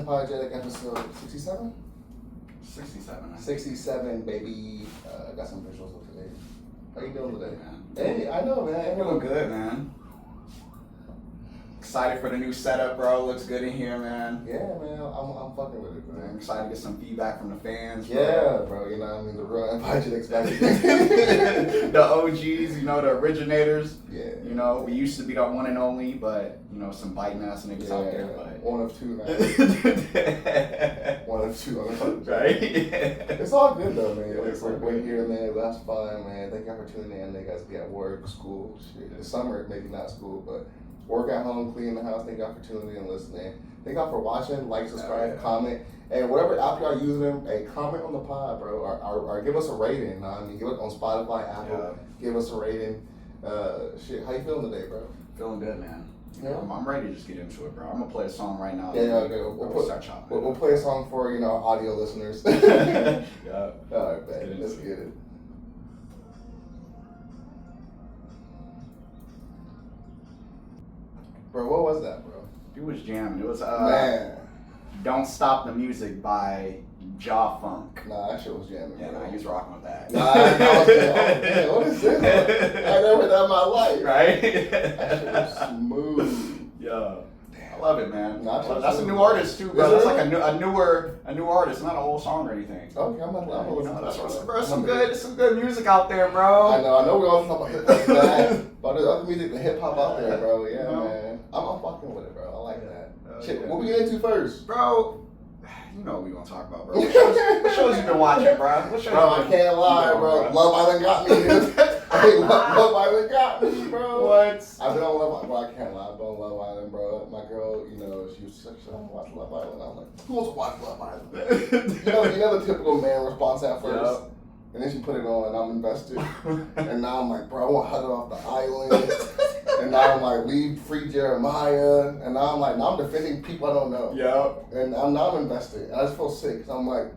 Unapodogetic episode 67? 67. 67, baby. Got some visuals of today. How you doing today? Man. Hey, I know, man. Feeling good, man. Excited for the new setup, bro. Looks good in here, man. Yeah, man. I'm fucking with it, man. I'm excited to get some feedback from the fans, bro. Yeah, bro. You know what I mean? The real Unapodogetic The OGs, you know, the originators. Yeah. You know, we used to be the one and only, but, you know, some biting ass niggas out there, but... One of two now. One of two Unapodogetic. Right? It's all good, though, man. Yeah, It's like we're here, man. That's fine, man. Thank y'all for tuning in. They guys be at work, school, shit. The summer, maybe not school, but work at home, clean the house. Thank y'all for tuning in and listening. Thank y'all for watching. Like, subscribe, comment. And whatever app y'all using, hey, comment on the pod, bro. Or give us a rating. I mean, give it on Spotify, Apple. Yeah. Give us a rating. Shit, how you feeling today, bro? Feeling good, man. Yeah. I'm ready to just get into it, bro. I'm gonna play a song right now. Yeah, okay. We'll play a song for, you know, our audio listeners. Yeah. All right, man. Let's get it. Bro, what was that, bro? It was jamming. It was man. Don't Stop the Music by Jaw Funk. Nah, that shit was jamming. Yeah, bro. nah, he was rocking with that. Nah, I was like, oh man, what is this? I never heard that in my life. Right? That shit was smooth. Yeah. I love it, man. Nah, that's a new artist too, bro. That's like a new artist, not a whole song or anything. Okay, I'm gonna listen to that. Bro, some good music out there, bro. I know we always talk about hip hop, but there's other music than hip hop out there, bro. Yeah, man. I'm fucking with it, bro. I like that. Shit, what we get into first, bro? You know what we gonna talk about, bro. What shows you been watching, bro? Bro, I can't lie, bro. Love Island got me. Hey, Love Island got me, bro. What? I've been on Love Island. Bro, I can't lie. I've been on Love Island, bro. My girl, you know, she was like, should I watch Love Island? I'm like, who wants to watch Love Island? you know the typical man response at first. Yep. And then she put it on, and I'm invested. And now I'm like, bro, I want to hug her off the island. And now I'm like, leave free Jeremiah. And now I'm like, now I'm defending people I don't know. Yep. And I'm invested. And I just feel sick. Because I'm like,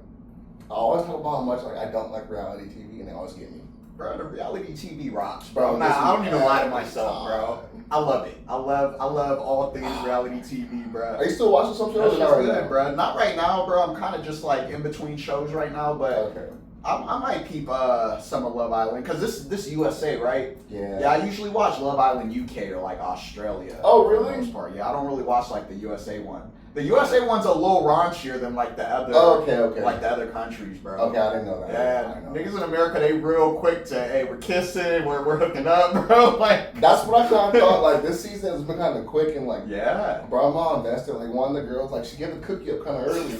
I always talk about how much like I don't like reality TV, and they always get me. Bro, the reality TV rocks, bro. Nah, I don't even lie to myself, bro. I love it. I love all things reality TV, bro. Are you still watching some shows? That's good, bro. Not right now, bro. I'm kind of just like in between shows right now, but okay. I might peep some of Love Island because this USA, right? Yeah. Yeah, I usually watch Love Island UK or like Australia. Oh, really? For the most part. Yeah, I don't really watch like the USA one. The USA one's a little raunchier than like the other. Okay. Like the other countries, bro. Okay, I didn't know that. Yeah, niggas in America, they real quick to, hey, we're kissing, we're hooking up, bro. Like that's what I kind of thought. Like this season has been kind of quick and like, yeah, bro, I'm all invested. Like one of the girls, like she gave the cookie up kind of early.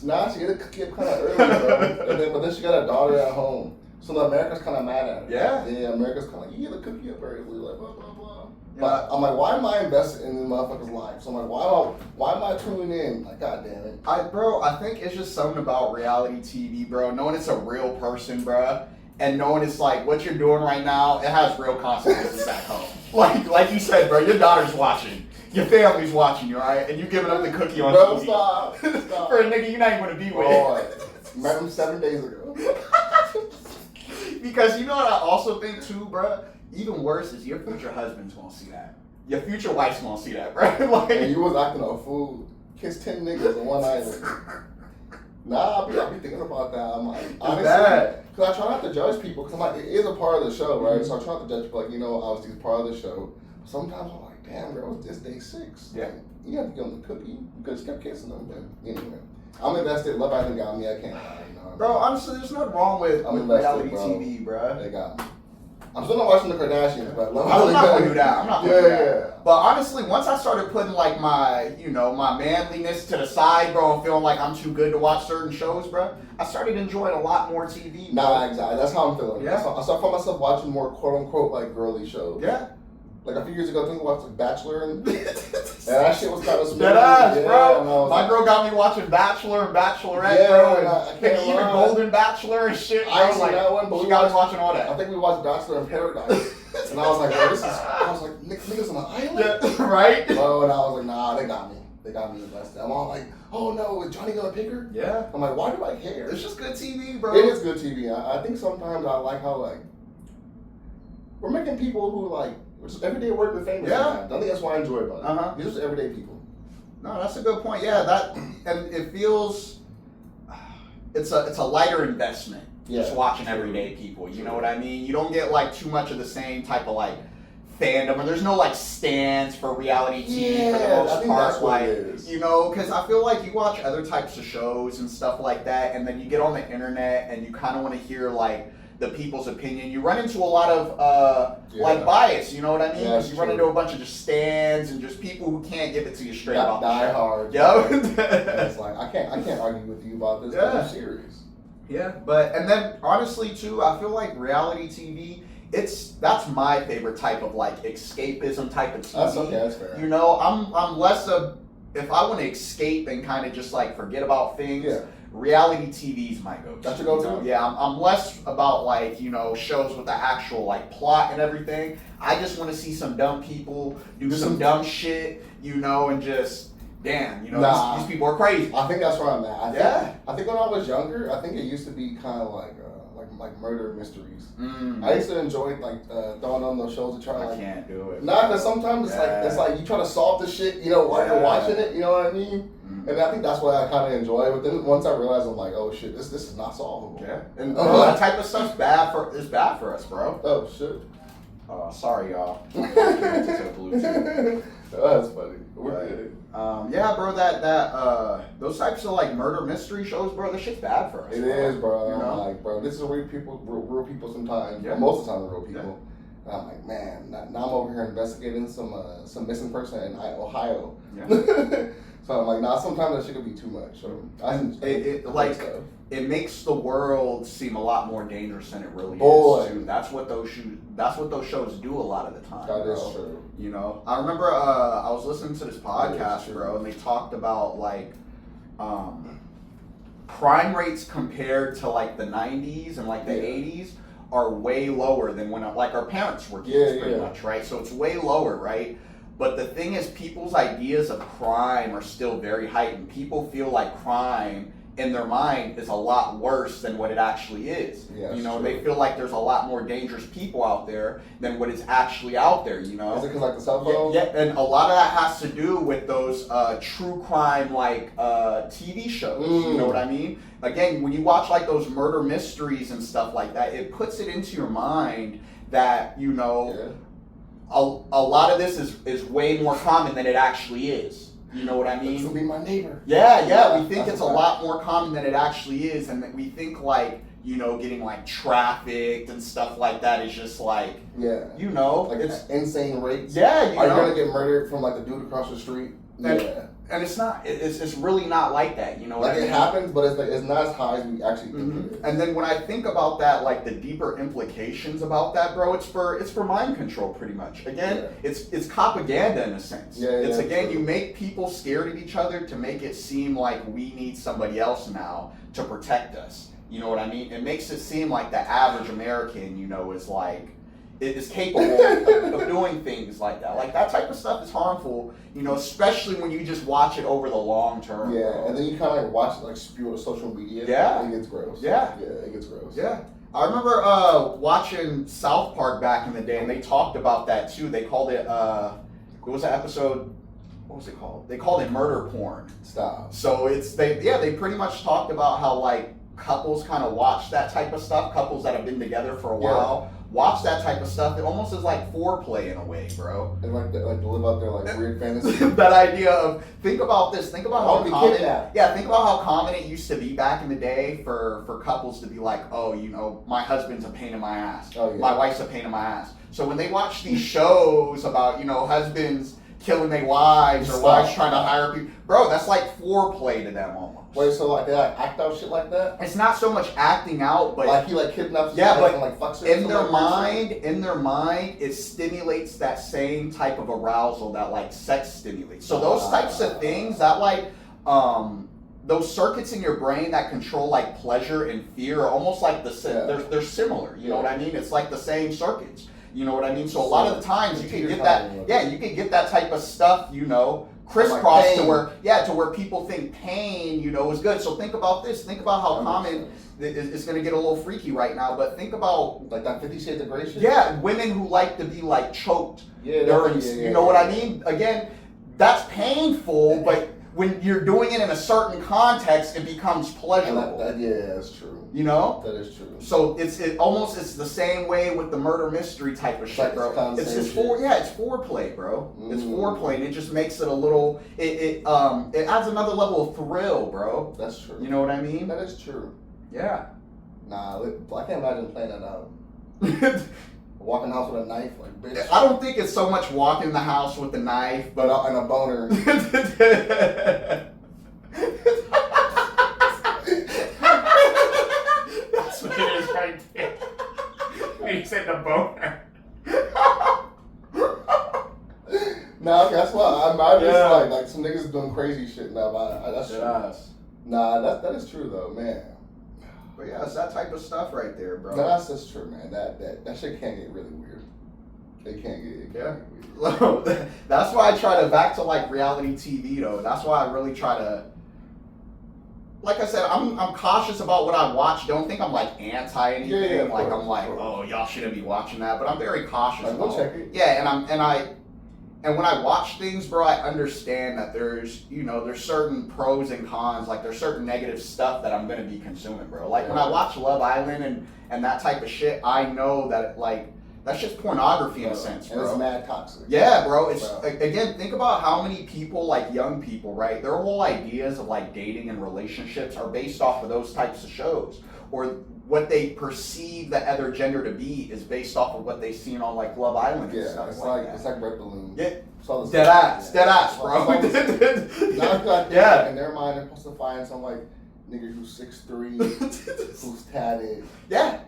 Nah, she gave the cookie up kind of early, bro. But then she got a daughter at home, so America's kind of mad at her. Yeah. Yeah, America's kind of like, you gave the cookie up early, like blah blah blah. Yeah. But I'm like, why am I invested in this motherfucker's life? So I'm like, why am I tuning in? Like, god damn it. I think it's just something about reality TV, bro. Knowing it's a real person, bro, and knowing it's like what you're doing right now, it has real consequences back home. Like you said, bro, your daughter's watching. Your family's watching you, right? And you giving up the cookie on bro, TV. Stop. For a nigga you're not even gonna be with. Boy, met him 7 days ago. Because you know what I also think too, bro? Even worse is your future husband's gonna see that. Your future wife's gonna see that, bro. Like, and you was acting a fool. Kissed 10 niggas in one island. Nah, I be thinking about that. I'm like, honestly, because I try not to judge people, because I'm like, it is a part of the show, right? Mm-hmm. So I try not to judge people, like, you know, obviously it's part of the show. Sometimes I'm like, damn, girl, it's day 6. Yeah. Like, you have to give them the cookie. You could just kept kissing them. But anyway, I'm invested. Love Island got me. I can't lie. You know? Bro, honestly, there's nothing wrong with reality TV, bro. They got me. I'm still not watching the Kardashians, but Love I'm Island. not gonna do that. I'm not gonna do that. Yeah. But honestly, once I started putting like my manliness to the side, bro, and feeling like I'm too good to watch certain shows, bro, I started enjoying a lot more TV. Bro. Nah, exactly. That's how I'm feeling. Yeah. I started finding myself watching more quote unquote like girly shows. Yeah. Like a few years ago, I think I watched like Bachelor and that shit was kind of smooth. Dead ass, yeah, bro. My girl got me watching Bachelor and Bachelorette, bro. And even Golden Bachelor and shit. I ain't seen that one, but she got me watching all that. I think we watched Bachelor in Paradise. And I was like, bro, I was like, niggas on an island? Yeah, right? Bro, and I was like, nah, they got me. They got me invested. I'm all like, oh no, is Johnny gonna pick her? Yeah. I'm like, why do I care? It's just good TV, bro. It is good TV. I think sometimes I like how, like, we're making people who, like, just everyday work with famous. Yeah. I think that's what I enjoy about it. Uh-huh. These are just everyday people. No, that's a good point. Yeah, that and it feels it's a lighter investment. Just watching everyday people. You know what I mean? You don't get like too much of the same type of like fandom, or there's no like stands for reality TV for the most part. Like, you know, because I feel like you watch other types of shows and stuff like that, and then you get on the internet and you kind of want to hear like the people's opinion. You run into a lot of like bias. You know what I mean? Because you run into a bunch of just stands and just people who can't give it to you straight about the show. Hard. Yo, it's like I can't argue with you about this. Yeah. I'm serious. Yeah, but and then honestly too, I feel like reality TV, that's my favorite type of like escapism type of TV. That's okay, that's fair. You know, I'm less of, if I want to escape and kind of just like forget about things, reality TV is my go-to. That's your go-to? Yeah, I'm less about like, you know, shows with the actual like plot and everything. I just want to see some dumb people do some dumb shit, you know, and just damn, you know, these people are crazy. I think that's where I'm at. I think when I was younger, I think it used to be kind of like murder mysteries. I used to enjoy like throwing on those shows to try. I can't do it. Nah, because sometimes it's like you try to solve the shit, you know, while you're watching it. You know what I mean? And I think that's what I kind of enjoy. But then once I realized, I'm like, oh shit, this is not solvable. Yeah, and that type of stuff's bad for us, bro. Oh shit. Sorry, y'all. Bluetooth. Oh, that's funny. We're good. Yeah, bro. That those types of like murder mystery shows, bro. This shit's bad for us. It is, bro. You know? I'm like, bro, this is real people sometimes. Yeah. Most of the time, real people. And I'm like, man. Now I'm over here investigating some missing person in Ohio. Yeah. So I'm like, nah. Sometimes that shit could be too much. So it makes the world seem a lot more dangerous than it really is. Too. That's what those shows do a lot of the time. That is true. You know, I remember I was listening to this podcast, bro, and they talked about like crime rates compared to like the 90s and like the 80s are way lower than when like our parents were kids, pretty much, right? So it's way lower, right? But the thing is, people's ideas of crime are still very heightened. People feel like crime in their mind is a lot worse than what it actually is. Yeah, you know, they feel like there's a lot more dangerous people out there than what is actually out there, you know? Is it because like the cell phone? Yeah, and a lot of that has to do with those true crime like TV shows, you know what I mean? Again, when you watch like those murder mysteries and stuff like that, it puts it into your mind that, you know, a lot of this is way more common than it actually is. You know what I mean? This will be my neighbor. Yeah. We think it's a lot more common than it actually is, and that we think like, you know, getting like trafficked and stuff like that is just like, you know, like it's insane rates. Yeah, are you gonna get murdered from like the dude across the street? And it's not. It's really not like that. You know, like it happens, but it's not as high as we actually think it is. And then when I think about that, like the deeper implications about that, bro, it's for mind control, pretty much. Again, it's propaganda in a sense. It's again, you make people scared of each other to make it seem like we need somebody else now to protect us. You know what I mean? It makes it seem like the average American, you know, is like. It is capable of doing things like that. Like that type of stuff is harmful, you know, especially when you just watch it over the long term. Yeah, bro. And then you kind of like watch it like spew on social media. Yeah. It gets gross. Yeah, it gets gross. Yeah. I remember watching South Park back in the day, and they talked about that too. They called it, what was the episode? What was it called? They called it murder porn. Stop. So they pretty much talked about how like couples kind of watch that type of stuff, couples that have been together for a while. Watch that type of stuff. It almost is like foreplay in a way, bro. And like to live out their like weird fantasy. That idea of think about this. Think about how common. Think about how common it used to be back in the day for couples to be like, oh, you know, my husband's a pain in my ass. My wife's a pain in my ass. So when they watch these shows about, you know, husbands killing their wives or wives trying to hire people, bro, that's like foreplay to them almost. Wait, so like they like act out shit like that? It's not so much acting out, but like he like kidnaps but and like fucks her. In their mind, it stimulates that same type of arousal that like sex stimulates. So those types of things that like those circuits in your brain that control like pleasure and fear are almost like they're similar. You know what I mean? It's like the same circuits. You know what I mean? So a lot of the times you can get that. You can get that type of stuff. You know. Crisscross like to where people think pain, you know, is good. So think about this. Think about how common it's going to get a little freaky right now. But think about like that 50 Shades of Grey shit. Yeah, women who like to be like choked during. You know what I mean? Again, that's painful, but when you're doing it in a certain context, it becomes pleasurable. Yeah, that's true. You know? That is true. So it's the same way with the murder mystery type of shit, bro. It's just it's foreplay, bro. It's foreplay, and it just makes it a little. It adds another level of thrill, bro. That's true. You know what I mean? That is true. Yeah. Nah, I can't imagine playing that out. Walking the house with a knife, like bitch. I don't think it's so much walking the house with the knife, but and a boner. That's what it is right there. He said the boner. Nah, that's why I'm just like some niggas doing crazy shit now. That's true. Nah, that is true though, man. But yeah, it's that type of stuff right there, bro. No, that's just true, man. That shit can get really weird. It can get weird. That's why I try to back to like reality TV though. That's why I really try to. Like I said, I'm cautious about what I watch. Don't think I'm like anti anything. Yeah, like I'm like, oh, y'all shouldn't be watching that. But I'm very cautious. Like, we'll check it. Yeah, and when I watch things, bro, I understand that there's certain pros and cons. Like there's certain negative stuff that I'm gonna be consuming, bro. Like when I watch Love Island and that type of shit, I know that that's just pornography in a sense, bro. And it's mad toxic. Yeah, bro. It's again, think about how many people, like young people, right? Their whole ideas of like dating and relationships are based off of those types of shows, or what they perceive the other gender to be is based off of what they've seen on like Love Island and stuff it's like Red Balloon. Yeah, dead ass, bro. In their mind, they're supposed to find some like nigga who's 6'3", who's tatted,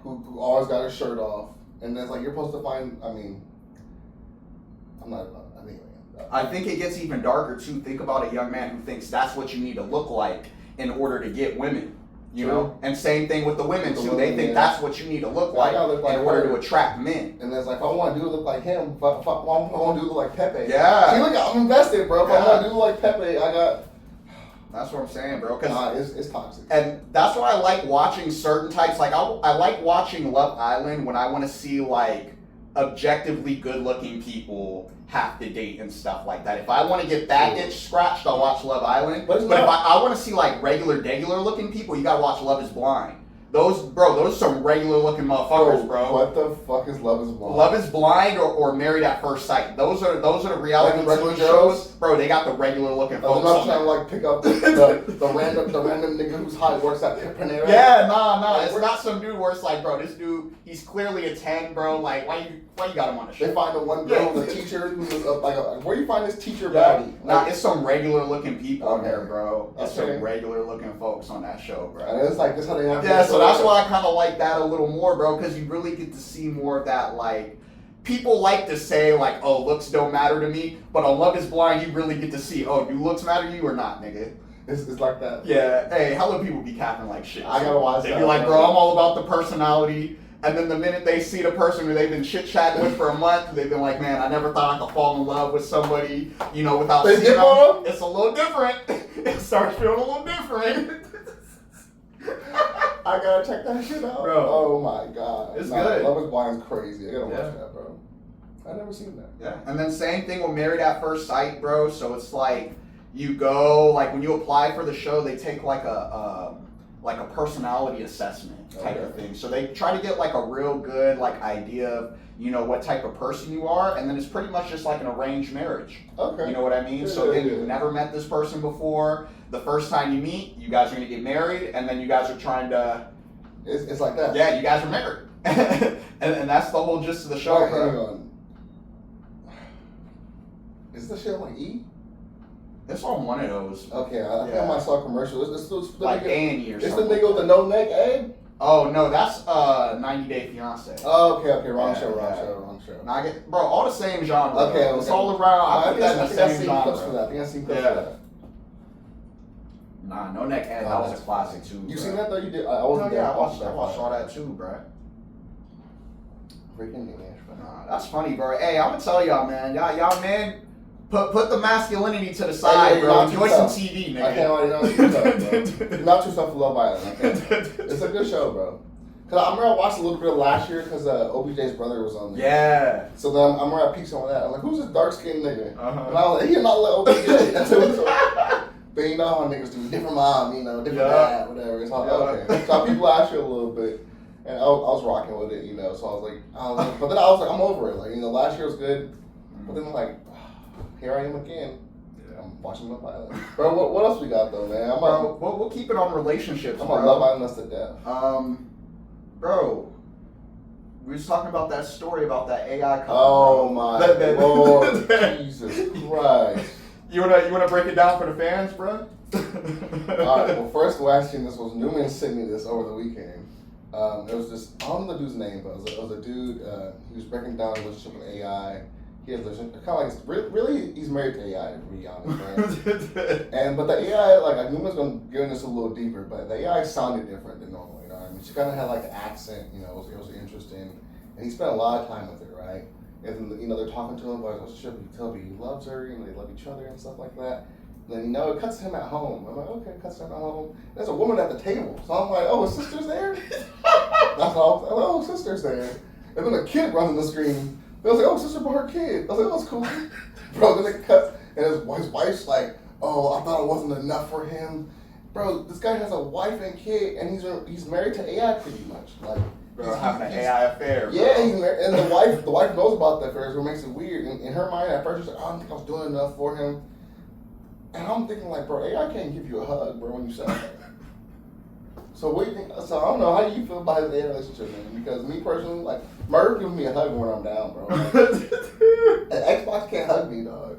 who always got his shirt off, and that's like you're supposed to find. I mean, I think it gets even darker too. Think about a young man who thinks that's what you need to look like in order to get women. You know, and same thing with the women too. They think that's what you need to look like in order to attract men. And it's like, if I want to do look like him, if I want to do look like Pepe. Yeah. See, look, I'm invested, bro. If I want to do like Pepe, I got. That's what I'm saying, bro. It's toxic. And that's why I like watching certain types. Like I like watching Love Island when I want to see like objectively good-looking people have to date and stuff like that. If I want to get that itch scratched, I'll watch Love Island. But if I want to see like regular looking people, you gotta watch Love Is Blind. Those are some regular looking motherfuckers, bro. What the fuck is Love Is Blind? Love Is Blind or Married at First Sight. Those are the reality TV shows. Bro, they got the regular looking folks. I'm not trying to like pick up the random nigga who's hot works at Panera. Yeah, nah. It's not some dude where it's like, bro, this dude, he's clearly a 10, bro. Like, why you got him on the show? They find the one girl, the teacher, who's where you find this teacher body? Nah, it's some regular looking people on there, bro. It's some regular looking folks on that show, bro. And it's like, this how they have. Yeah, so that's why I kind of like that a little more, bro, because you really get to see more of that, like, people like to say, like, oh, looks don't matter to me, but on Love Is Blind, you really get to see, oh, do looks matter to you or not, nigga? It's like that. Yeah, hey, hella people be capping like shit. I gotta watch that. They be like, bro, I'm all about the personality, and then the minute they see the person who they've been chit-chatting with for a month, they've been like, man, I never thought I could fall in love with somebody, without seeing them. It's a little different. It starts feeling a little different. I gotta check that shit out. Bro. Oh my god. It's good. Love Is Blind is crazy. I gotta watch that, bro. I've never seen that. Yeah. And then same thing with Married at First Sight, bro. So it's like you go, like when you apply for the show, they take like a personality assessment type of thing. So they try to get like a real good like idea of, what type of person you are, and then it's pretty much just like an arranged marriage. Okay. You know what I mean? So then you've never met this person before. The first time you meet, you guys are gonna get married, and then you guys are trying to. It's like that. Yeah, you guys are married, and that's the whole gist of the show, bro. Hang on. Is this shit like E? It's on one of those. Okay, I think I might saw a commercial. It's like A&E or something. It's the nigga with the no neck, eh? Oh no, that's 90 Day Fiance. Oh, okay, wrong show. Now I get, bro, all the same genre. Okay, it's all around. I put that in the same genre. I think I seen clips for that. Nah, No Neck Ed, that was a classic too. You seen that though? You did. I wasn't there. I watched all that too, bro. Freaking English. Nah, that's funny, bro. Hey, I'm gonna tell y'all, man. Y'all, man. Put the masculinity to the side, bro. Enjoy some TV, nigga. I can't already know. Not too tough for Love Island. It's a good show, bro. Cause I remember I watched a little bit of last year because OBJ's brother was on there. Yeah. So then I remember I peeked on that. I was like, who's this dark skinned nigga? Uh-huh. And I was like, he not like OBJ. But you know how niggas do, different mom, you know, different dad, whatever. So I was like, okay. So I peeked last year a little bit, and I was rocking with it, you know. So I was like, but then I was like, I'm over it. Like, you know, last year was good, but then I'm like, here I am again. I'm watching Love Island. Bro, what else we got though, man? We'll keep it on relationships. I'm on Love Island us to death. Bro, we was talking about that story about that AI company. Oh my Lord, Jesus Christ! You wanna break it down for the fans, bro? Alright, well, first question, this was Newman sent me this over the weekend. It was just, I don't know the dude's name, but it was a dude, he was breaking down a relationship with AI. He has kind of like, really, he's married to AI, to be honest, right? But the AI, like Newman's gonna get into this a little deeper, but the AI sounded different than normal, you know what I mean? She kind of had like an accent, you know, it was interesting. And he spent a lot of time with her, right? And then, you know, they're talking to him about his relationship, he tells me he loves her, you know, they love each other and stuff like that. And then, you know, it cuts to him at home. I'm like, okay, it cuts to him at home. There's a woman at the table. So I'm like, oh, his sister's there? That's all. I was like, oh, sister's there. And then a kid runs on the screen. They was like, oh, sister brought her kid. I was like, oh, that's cool. Bro, then it cuts, and his wife's like, oh, I thought it wasn't enough for him. Bro, this guy has a wife and kid, and he's married to AI pretty much. Like, bro, having an AI affair. Bro. Yeah, he's married, and the wife knows about the affair, so it makes it weird. In her mind, at first, she's like, I don't think I was doing enough for him. And I'm thinking, like, bro, AI can't give you a hug, bro, when you say that. So what do you think? So I don't know. How do you feel about his AI relationship, man? Because me personally, like, Murder gives me a hug when I'm down, bro. And Xbox can't hug me, dog.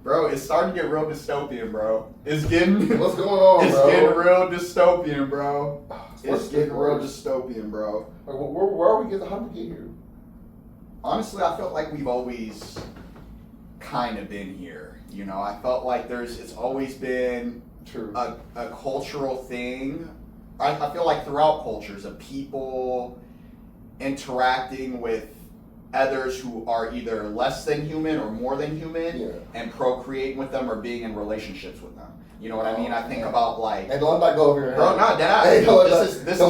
Bro, it's starting to get real dystopian, bro. It's getting. What's going on, it's bro? It's getting real dystopian, bro. It's getting real dystopian, bro. Like, where are we getting? How did we get here? Honestly, I felt like we've always kind of been here. You know, I felt like it's always been a cultural thing. I feel like throughout cultures of people interacting with others who are either less than human or more than human and procreating with them or being in relationships with them. You know what I mean? I think about like... Hey, don't let that go over your head. Bro, no, dead Hey, this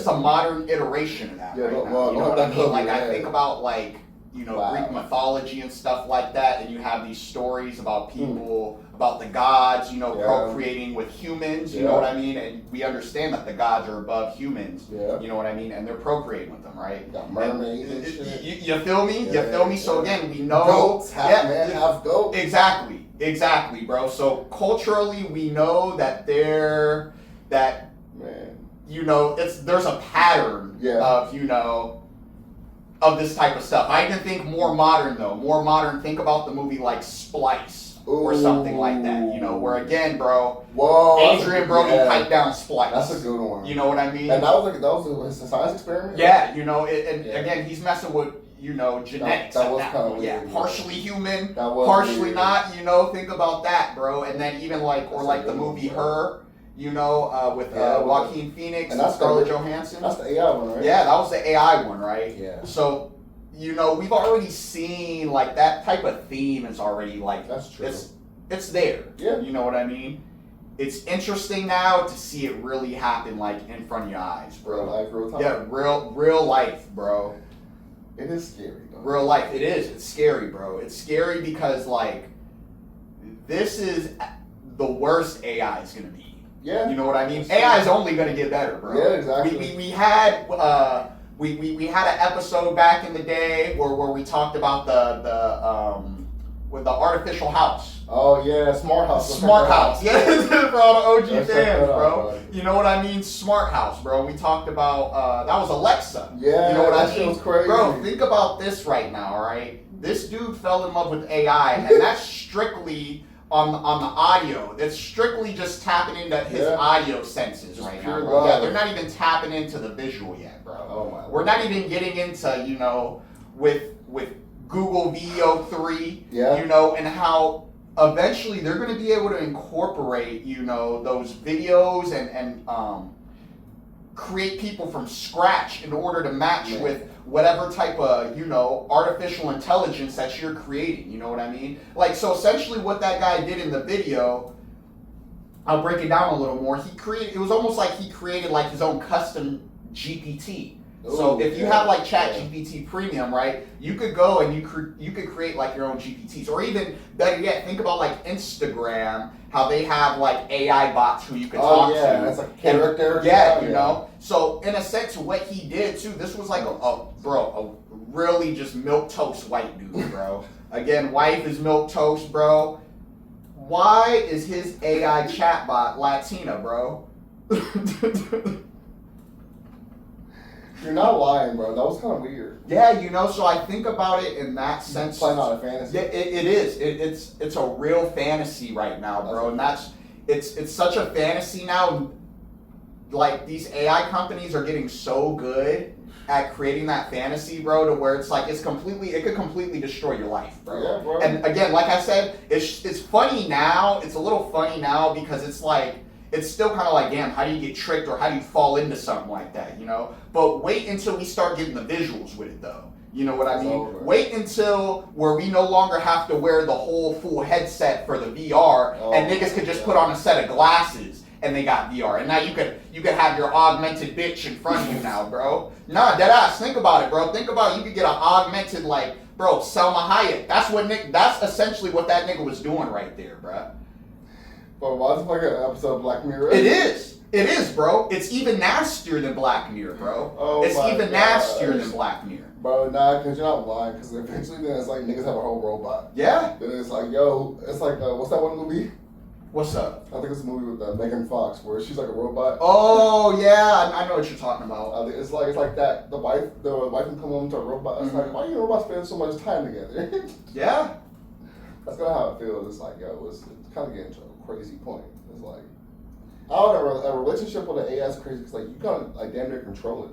is a modern iteration of that right now. You know what I mean? Like, I think about like, you know, Greek mythology and stuff like that, and you have these stories about people, about the gods, you know, procreating with humans, you know what I mean? And we understand that the gods are above humans, you know what I mean? And they're procreating with them, right? Got mermaids and shit. You feel me? You feel me? So again, we know... Goats, half man, half goat. Exactly, bro. So culturally, we know that you know, there's a pattern of, you know, of this type of stuff. I can think more modern though. More modern, think about the movie like Splice or something like that. You know, where again, bro, Adrian Brody piped down Splice. That's a good one. You know what I mean? And that was a science experiment? Yeah, you know, again, he's messing with, you know, genetics. That was kind of weird. Yeah, partially human, partially weird. Not, you know, think about that, bro. And then even like, or like the movie Her, you know, with Joaquin Phoenix and Scarlett Johansson. That's the AI one, right? Yeah, that was the AI one, right? Yeah. So, you know, we've already seen, like, that type of theme is already, like... That's true. It's there. Yeah. You know what I mean? It's interesting now to see it really happen, like, in front of your eyes, bro. Real life, real time. Yeah, real life, bro. It is scary, though. Real life. It is. It's scary, bro. It's scary because, like, this is the worst AI is going to be. Yeah. You know what I mean? AI is only going to get better, bro. Yeah, exactly. We had we had an episode back in the day where we talked about with the artificial house. Oh yeah, smart house. Smart house. Yeah, for all the OG fans, bro. You know what I mean? Smart house, bro. We talked about that was Alexa. Yeah. You know what I that mean? shit was crazy. Bro, think about this right now, all right? This dude fell in love with AI, and that's strictly on the audio. It's strictly just tapping into his audio senses just right now, bro. Yeah, they're not even tapping into the visual yet, bro. Oh my. We're not even getting into, you know, with Google VO3, you know, and how eventually they're going to be able to incorporate, you know, those videos and create people from scratch in order to match with whatever type of, you know, artificial intelligence that you're creating, you know what I mean? Like, so essentially what that guy did in the video, I'll break it down a little more. It was almost like he created like his own custom GPT. Ooh, So if you yeah, have like yeah. ChatGPT Premium, right, you could go and you could create like your own GPTs, or even better yet, think about like Instagram, how they have like AI bots who you can talk to. That's like character. Yeah, you know. So in a sense, what he did too, this was like a really just milquetoast white dude, bro. Again, wife is milquetoast, bro. Why is his AI chatbot Latina, bro? You're not lying, bro. That was kind of weird. Yeah, you know. So I think about it in that sense. Playing out a fantasy. Yeah, it is. It's a real fantasy right now, bro. And it's such a fantasy now. Like these AI companies are getting so good at creating that fantasy, bro, to where it's like it could completely destroy your life, bro. Yeah, bro. And again, like I said, it's funny now. It's a little funny now because it's like it's still kind of like, damn, how do you get tricked or how do you fall into something like that, you know? But wait until we start getting the visuals with it, though. You know what I mean? Over. Wait until where we no longer have to wear the whole full headset for the VR, and niggas could just put on a set of glasses and they got VR. And now you could have your augmented bitch in front of you now, bro. Nah, deadass. Think about it, bro. Think about it. You could get an augmented, like, bro, Selma Hayek. That's essentially what that nigga was doing right there, bro. But why is it like an episode of Black Mirror? It is, bro. It's even nastier than Black Mirror, bro. Oh, it's even nastier than Black Mirror. Bro, nah, because you're not lying. Because eventually then it's like niggas have a whole robot. Yeah. Then it's like, yo, it's like, what's that one movie? What's up? I think it's a movie with Megan Fox where she's like a robot. Oh, yeah. I know what you're talking about. I think it's like that. The wife can come home to a robot. It's like, why you robots spend so much time together? Yeah. That's kind of how it feels. It's like, yo, it's kind of getting to a crazy point. It's like, I don't know, a relationship with an AI is crazy because like you gotta like damn near control it.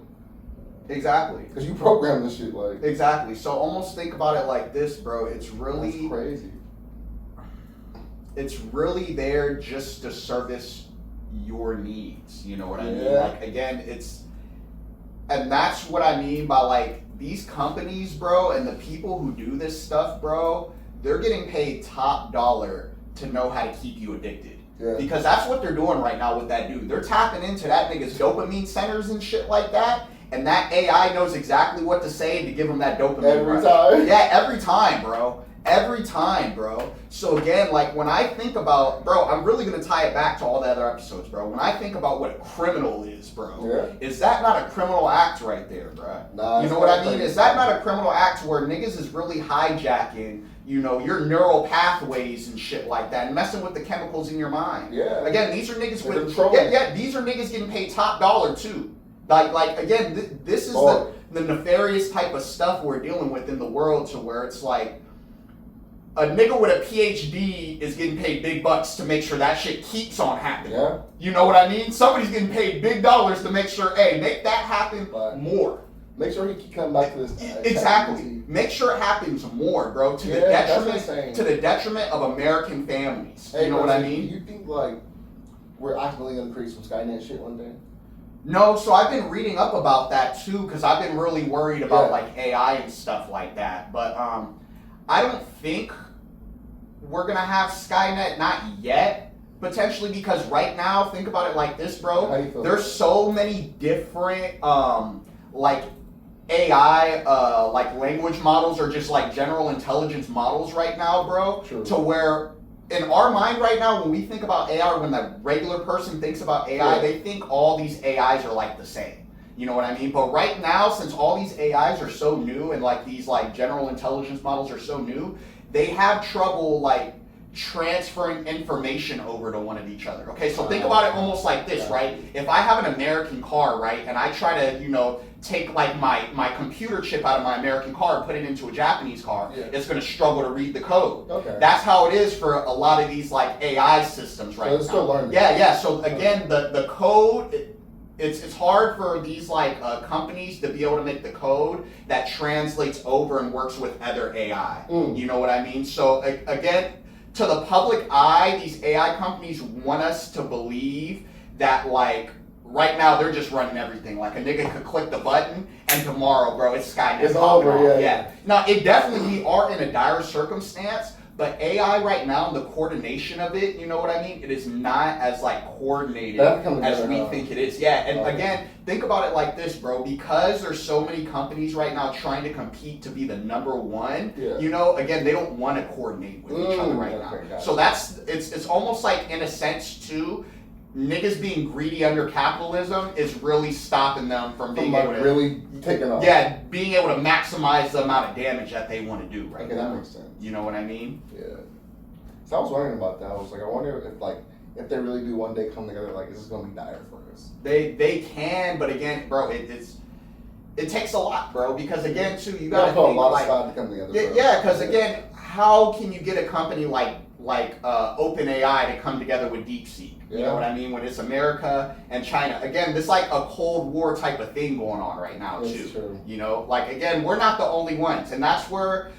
Exactly. Because you program this shit like. Exactly. So almost think about it like this, bro. It's really that's crazy. It's really there just to service your needs. You know what I mean? Yeah. Like again, and that's what I mean by like these companies, bro, and the people who do this stuff, bro. They're getting paid top dollar to know how to keep you addicted. Yeah. Because that's what they're doing right now with that dude. They're tapping into that nigga's dopamine centers and shit like that. And that AI knows exactly what to say to give him that dopamine. Every time? Yeah, every time, bro. Every time, bro. So again, like when I think about, bro, I'm really going to tie it back to all the other episodes, bro. When I think about what a criminal is, bro, is that not a criminal act right there, bro? Nah, you know what I mean? Is that not a criminal act where niggas is really hijacking, you know, your neural pathways and shit like that, and messing with the chemicals in your mind? Yeah. Again, these are niggas with, these are niggas getting paid top dollar too. Like again, this is the nefarious type of stuff we're dealing with in the world, to where it's like a nigga with a PhD is getting paid big bucks to make sure that shit keeps on happening. Yeah. You know what I mean? Somebody's getting paid big dollars to make sure, hey, make that happen more. Make sure he keep coming back to this. Exactly. Make sure it happens more, bro. To the detriment of American families. Hey, you know what I mean? Do you think like we're actively gonna create some Skynet shit one day? No, so I've been reading up about that too, because I've been really worried about like AI and stuff like that. But I don't think we're gonna have Skynet, not yet. Potentially, because right now, think about it like this, bro. There's so many different like AI like language models, or just like general intelligence models right now, bro. True. To where in our mind right now, when we think about AI, or when the regular person thinks about AI, they think all these AIs are like the same. You know what I mean? But right now, since all these AIs are so new, and like these like general intelligence models are so new, they have trouble like transferring information over to one of each other. Okay, so think about it almost like this, right? If I have an American car, right, and I try to, you know, take like my computer chip out of my American car and put it into a Japanese car, it's going to struggle to read the code. Okay. That's how it is for a lot of these like AI systems right now. So it's still learning. Yeah. So again, the code, it's hard for these like companies to be able to make the code that translates over and works with other AI. You know what I mean? So again, to the public eye, these AI companies want us to believe that like right now they're just running everything. Like a nigga could click the button and tomorrow, bro, it's Skynet. It's over, yeah. Now, it definitely, we are in a dire circumstance, But AI right now, the coordination of it, you know what I mean? It is not as like coordinated as we think it is. Yeah, and again, think about it like this, bro. Because there's so many companies right now trying to compete to be the number one, you know, again, they don't want to coordinate with each other right now. Gotcha. So it's almost like, in a sense, too, niggas being greedy under capitalism is really stopping them from being able to really taking off. Yeah, being able to maximize the amount of damage that they want to do right now. That makes sense. You know what I mean? Yeah. So I was wondering about that. I was like, I wonder if they really do one day come together, like, this is gonna be dire for us. They can, but again, bro, it takes a lot, bro, because again, too, you gotta think a lot like, of stuff to come together. Yeah, because again, how can you get a company like OpenAI to come together with DeepSeek? You know what I mean? When it's America and China. Again, this like a Cold War type of thing going on right now, too. It's true. You know, like, again, we're not the only ones. And that's where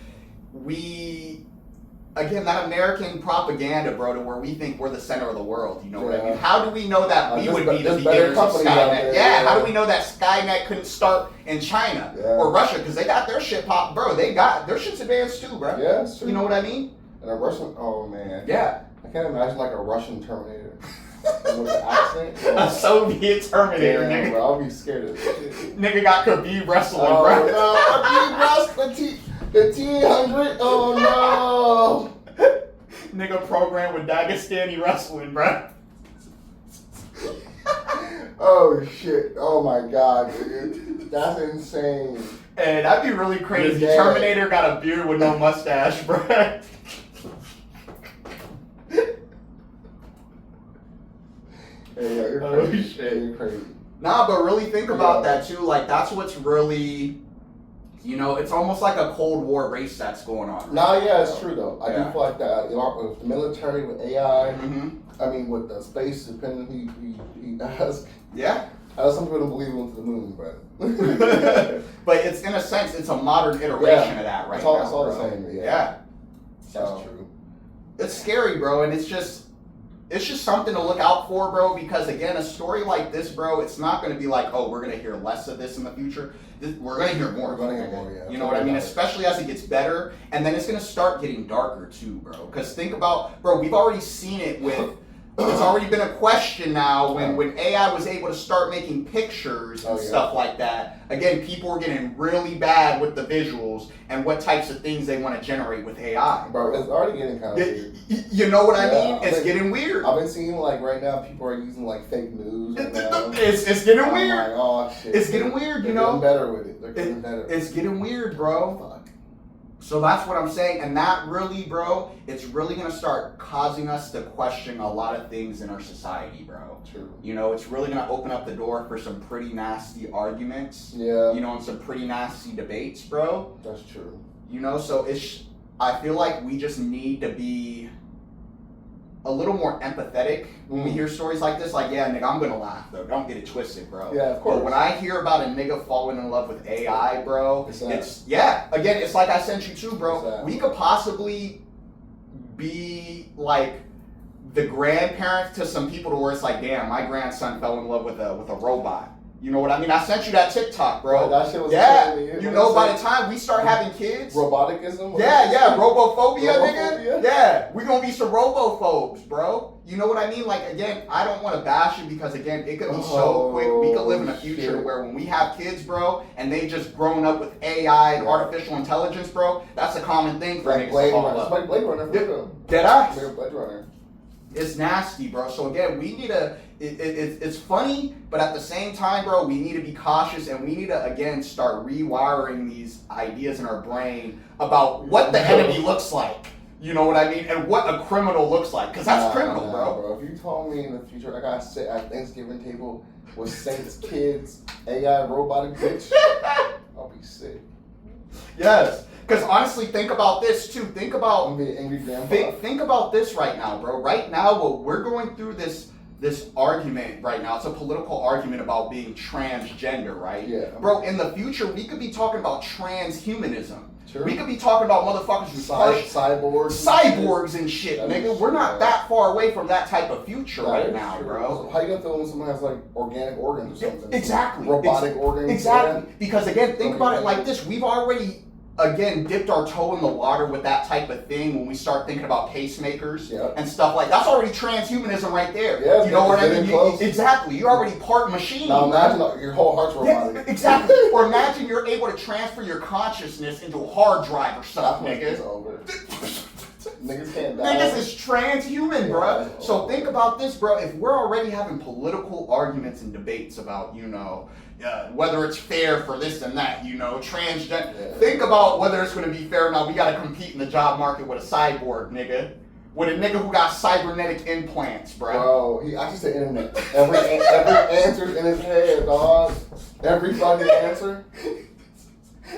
again, that American propaganda, bro, to where we think we're the center of the world. You know what I mean? How do we know that we would be the beginners of Skynet? How do we know that Skynet couldn't start in China or Russia? Because they got their shit popped, bro. Their shit's advanced too, bro. Yeah, it's true. You know what I mean? And a Russian, oh man. Yeah. I can't imagine like a Russian Terminator. With an accent. A Soviet Terminator, nigga. Bro, I'll be scared of this shit. Nigga got Khabib wrestling, bro. No, Khabib wrestling, the T-100, oh no. Nigga programmed with Dagestani wrestling, bro. Oh shit, oh my god, dude. That's insane. Hey, that'd be really crazy. Terminator got a beard with no mustache, bro. Hey, yo, you're crazy. Shit. You're crazy. Nah, but really think about that too. Like, that's what's really, you know, it's almost like a Cold War race that's going on. Nah, yeah, it's true though. I do feel like that. You know, with the military, with AI, I mean, with the space, depending who he asks. Yeah. Some people don't believe he went to the moon, but. But it's, in a sense, it's a modern iteration of that right now. It's all the same. Yeah. That's true. It's scary, bro, and it's just something to look out for, bro, because, again, a story like this, bro, it's not going to be like, oh, we're going to hear less of this in the future. We're going to hear more. We're going to hear more, yeah. You know what I mean? Especially as it gets better, and then it's going to start getting darker, too, bro. Because think about, bro, we've already seen it with, there's already been a question now when AI was able to start making pictures and stuff like that. Again, people were getting really bad with the visuals and what types of things they want to generate with AI. Bro, it's already getting kind of weird. You know what I mean? It's getting weird. I've been seeing, like, right now, people are using, like, fake news. Right now. It's getting weird. Like, oh, shit. It's getting weird, you know? They're getting better with it. They're getting better. It's getting weird, bro. Fuck. So that's what I'm saying, and that really, bro, it's really gonna start causing us to question a lot of things in our society, bro. True. You know, it's really gonna open up the door for some pretty nasty arguments. Yeah. You know, and some pretty nasty debates, bro. That's true. You know, so I feel like we just need to be a little more empathetic when we hear stories like this. Like, yeah, nigga, I'm gonna laugh though. Don't get it twisted, bro. Yeah, of course. But when I hear about a nigga falling in love with AI, bro, again, it's like I sent you too, bro. We could possibly be like the grandparents to some people to where it's like, damn, my grandson fell in love with a robot. You know what I mean? I sent you that TikTok, bro. That shit was you know, by the time we start having kids, roboticism. Robophobia, nigga. Yeah, we gonna be some robophobes, bro. You know what I mean? Like, again, I don't want to bash you because, again, it could be so quick. We could live in a future where when we have kids, bro, and they just grown up with AI and artificial intelligence, bro, that's a common thing for niggas to fall in love. Like Blade Runner. Dead eyes. Blade Runner. It's nasty, bro. So again, we need to. It's funny, but at the same time, bro, we need to be cautious and we need to again start rewiring these ideas in our brain about what the enemy looks like. You know what I mean? And what a criminal looks like, because that's criminal, bro. If you told me in the future I gotta sit at Thanksgiving table with Saints kids, AI robotic bitch, I'll be sick. Yes. Because honestly, think about this too. Think about I'm being angry grandpa. Think about this right now, bro. Right now, we're going through this argument right now. It's a political argument about being transgender, right? Yeah. Bro, in the future, we could be talking about transhumanism. Sure. We could be talking about motherfuckers who cyborgs and shit, nigga. We're not that far away from that type of future right now, bro. So how you gonna feel when someone has like organic organs or something? Exactly. Robotic organs. Exactly. Because again, think about it like this. We've already again, dipped our toe in the water with that type of thing when we start thinking about pacemakers Yep. and stuff like that's already transhumanism right there. Yeah, you know what I mean? Close. Exactly. You're already part machine. Now imagine your whole heart's robotic. Yeah, exactly. Or imagine you're able to transfer your consciousness into a hard drive or something, nigga. It's over. Niggas can't die. Niggas is transhuman, bro. So think about this, bro. If we're already having political arguments and debates about, whether it's fair for this and that, transgender. Yeah. Think about whether it's going to be fair or not. We got to compete in the job market with a cyborg, nigga. With a nigga who got cybernetic implants, bro. Bro, he actually said internet. Every answer's in his head, dog. Every fucking answer.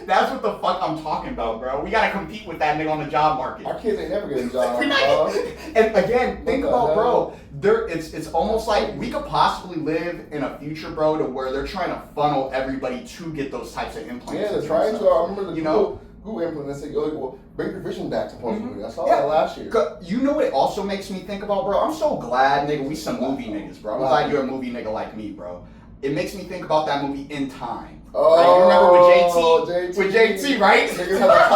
That's what the fuck I'm talking about, bro. We gotta compete with that nigga on the job market. Our kids ain't never getting jobs, dog. And again, think about, bro. It's almost like we could possibly live in a future, bro, to where they're trying to funnel everybody to get those types of implants. Yeah, they're trying to. I remember the Google implant. They said, well, bring your vision back supposedly. I saw that last year. You know what it also makes me think about, bro? I'm so glad, nigga, we some movie niggas, bro. I'm glad you're a movie nigga like me, bro. It makes me think about that movie In Time. Oh, right? You remember with JT? With JT, right? Niggas have a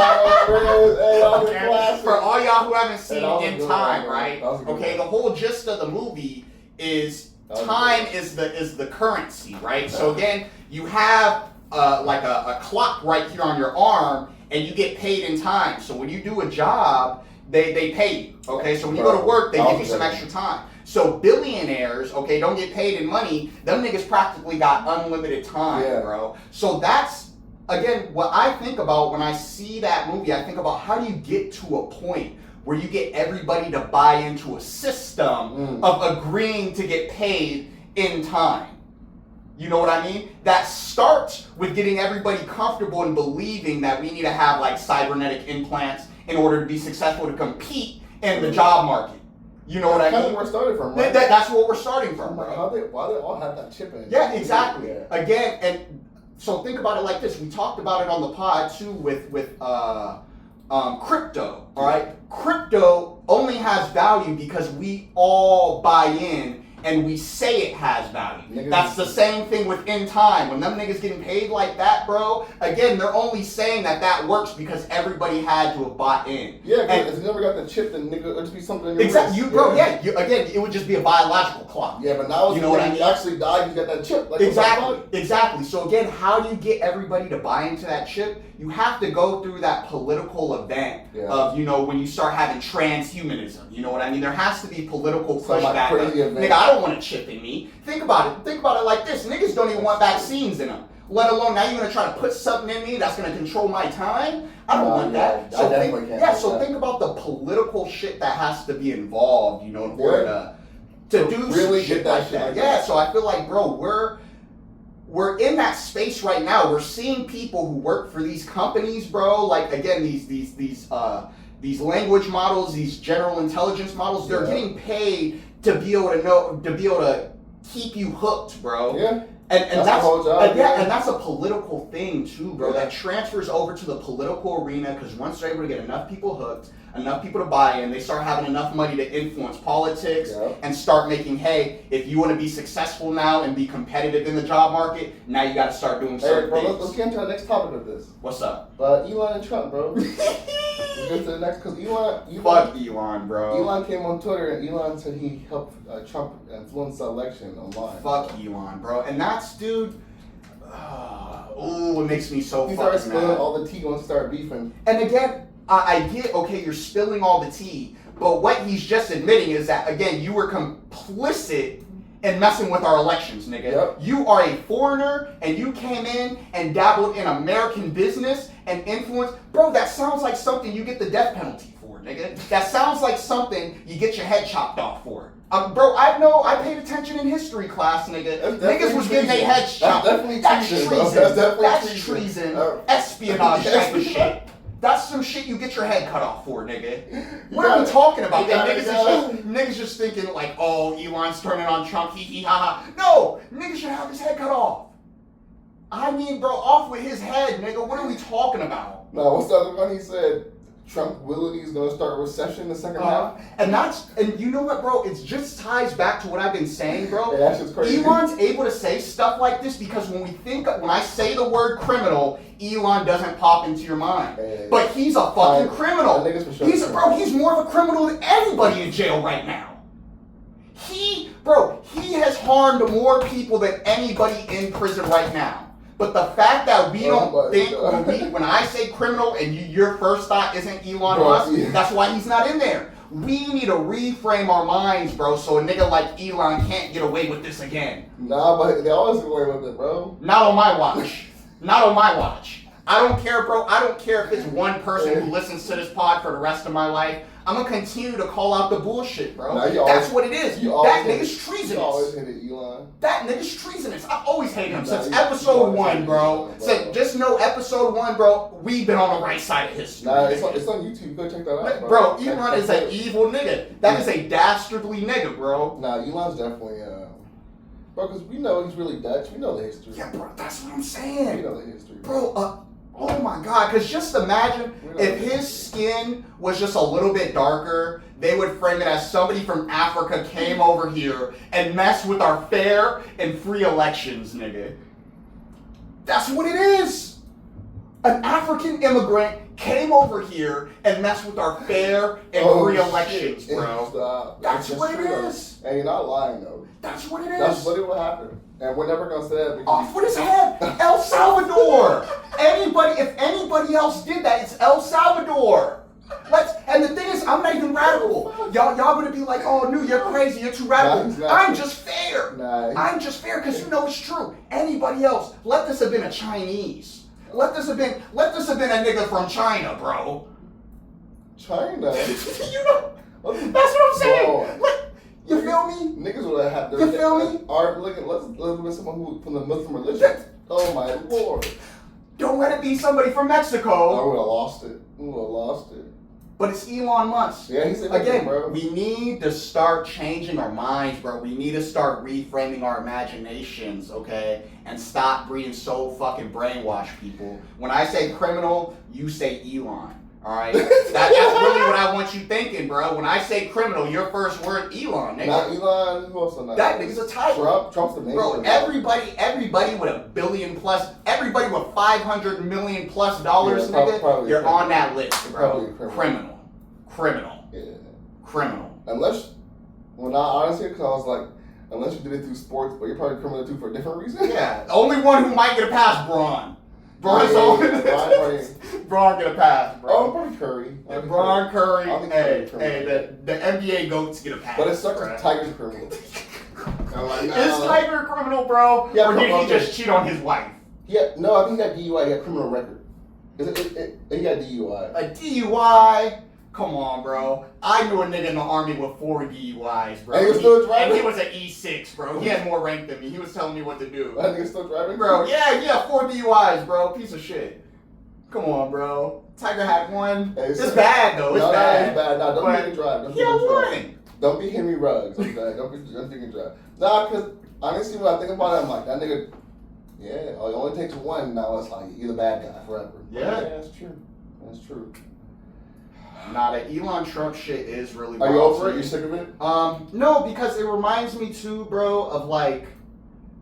time For all y'all who haven't seen In Time, right? Okay, the whole gist of the movie is time is the currency, right? So again, you have like a clock right here on your arm, and you get paid in time. So when you do a job, they pay you. Okay, so when you go to work, they give you some extra time. So billionaires, okay, don't get paid in money. Them niggas practically got unlimited time, bro. So that's, again, what I think about when I see that movie. I think about how do you get to a point where you get everybody to buy into a system of agreeing to get paid in time. You know what I mean? That starts with getting everybody comfortable and believing that we need to have like cybernetic implants in order to be successful to compete in the job market. You know what I mean? That's where we're starting from, right? That's what we're starting from, bro. Why they all have that chip in it? Yeah, exactly. Yeah. Again, and so think about it like this. We talked about it on the pod too with crypto. All right, crypto only has value because we all buy in and we say it has value. Niggas. That's the same thing with In Time. When them niggas getting paid like that, bro, again, they're only saying that works because everybody had to have bought in. Yeah, and if you never got the chip, then nigga, it'd just be something in your exactly, wrist. Again, it would just be a biological clock. Yeah, but now you actually died, you got that chip. Like, exactly. So again, how do you get everybody to buy into that chip? You have to go through that political event of, when you start having transhumanism. You know what I mean? There has to be political pushback. Nigga, I don't want a chip in me. Think about it. Think about it like this. Niggas don't even want vaccines in them. Let alone now you're going to try to put something in me that's going to control my time? I don't want that. So think about the political shit that has to be involved, in order to do really shit get that like shit. That. Yeah, so I feel like, bro, we're in that space right now. We're seeing people who work for these companies, bro. Like again, these language models, these general intelligence models. They're getting paid to be able to keep you hooked, bro. Yeah. And that's the whole job, and that's a political thing too, bro. That transfers over to the political arena because once they're able to get enough people hooked, enough people to buy in, they start having enough money to influence politics and start making, hey, if you want to be successful now and be competitive in the job market, now you got to start doing certain things. Let's get into the next topic of this. What's up? Elon and Trump, bro. Let's get to the next, because Elon. Fuck Elon, bro. Elon came on Twitter and Elon said he helped Trump influence the election online. Fuck Elon, bro. And that's, dude. It makes me so fucking mad. He started spilling all the tea once he started beefing. And again, I get, okay, you're spilling all the tea, but what he's just admitting is that, again, you were complicit in messing with our elections, nigga. Yep. You are a foreigner, and you came in and dabbled in American business and influence. Bro, that sounds like something you get the death penalty for, nigga. That sounds like something you get your head chopped off for. Bro, I paid attention in history class, nigga. Niggas was getting their heads chopped. That's treason. That's treason. Espionage type of shit. That's some shit you get your head cut off for, nigga. What are we talking about? Niggas just thinking like, oh, Elon's turning on Trump, hee hee ha ha. No, niggas should have his head cut off. I mean, bro, off with his head, nigga. What are we talking about? No, what's the other one he said? Trump Willity is going to start a recession in the second half. And you know what, bro? It just ties back to what I've been saying, bro. Yeah, that shit's crazy. Elon's able to say stuff like this because when I say the word criminal, Elon doesn't pop into your mind. Yeah. But he's a fucking criminal. That nigga's for sure. He's more of a criminal than anybody in jail right now. He has harmed more people than anybody in prison right now. But the fact that we don't think, when I say criminal and your first thought isn't Elon Musk, that's why he's not in there. We need to reframe our minds, bro, so a nigga like Elon can't get away with this again. Nah, but they always get away with it, bro. Not on my watch. Not on my watch. I don't care, bro. I don't care if it's one person who listens to this pod for the rest of my life. I'm going to continue to call out the bullshit, bro. That's what it is. That nigga's treasonous. You always hated Elon. That nigga's treasonous. I've always hated him since episode 1, bro. So just know episode 1, bro, we've been on the right side of history. Nah, it's on YouTube. Go check that out, bro. Elon is an evil nigga. That is a dastardly nigga, bro. Nah, Elon's definitely, bro, because we know he's really Dutch. We know the history. Yeah, bro, that's what I'm saying. We know the history. Bro, oh my God, because just imagine if his skin was just a little bit darker, they would frame it as somebody from Africa came over here and messed with our fair and free elections, nigga. That's what it is. An African immigrant came over here and messed with our fair and free elections, bro. Stop. That's what it is. And you're not lying, though. That's what it is. That's what will happen. And we're never going to say that. Off with his head. El Salvador. If anybody else did that, it's El Salvador. And the thing is, I'm not even radical. Y'all gonna be like, oh, no, you're crazy, you're too radical. I'm just fair. I'm just fair because you know it's true. Anybody else, let this have been a Chinese. Let this have been a nigga from China, bro. China? You know, that's what I'm saying. You feel me? Niggas would have You feel me? Alright, let's live with someone who from the Muslim religion. Oh my lord. Don't let it be somebody from Mexico. I would have lost it. But it's Elon Musk. Yeah, he's again, bro. We need to start changing our minds, bro. We need to start reframing our imaginations, okay? And stop being so fucking brainwashed, people. When I say criminal, you say Elon. Alright? That's really what I want you thinking, bro. When I say criminal, your first word, Elon, nigga. Not Elon, who else? That nigga's a tiger. Trump's the main bro, everybody with $1 billion plus, everybody with $500 million plus dollars, nigga, you're on that list, bro. Criminal. Yeah. Criminal. Honestly, because I was like, unless you did it through sports, but you're probably criminal too for a different reason. Yeah. The only one who might get a pass, Braun. Braun get a pass, bro. Oh, probably Curry. Braun Curry. The NBA goats get a pass. But it sucks if Tiger's criminal. Is Tiger a criminal, bro? Yeah, or did he just cheat on his wife? Yeah, no, I think he got DUI. He got a criminal record. He got DUI. A DUI? Come on, bro. I knew a nigga in the army with 4 DUIs, bro. And he was still driving? And he was an E6, bro. He had more rank than me. He was telling me what to do. That nigga still driving? Bro, yeah, 4 DUIs, bro. Piece of shit. Come on, bro. Tiger had 1. It's bad, though. It's bad. It's bad. Nah, don't make it drive. He had 1. Don't be Henry Ruggs, okay? Don't make it drive. Nah, because honestly, when I think about it, I'm like, that nigga, yeah, it only takes 1. Now it's like, you're the bad guy forever. Yeah. That's true. That's true. Nah, the Elon Trump shit is really Are you over it? You sick of it? No, because it reminds me too, bro, of like,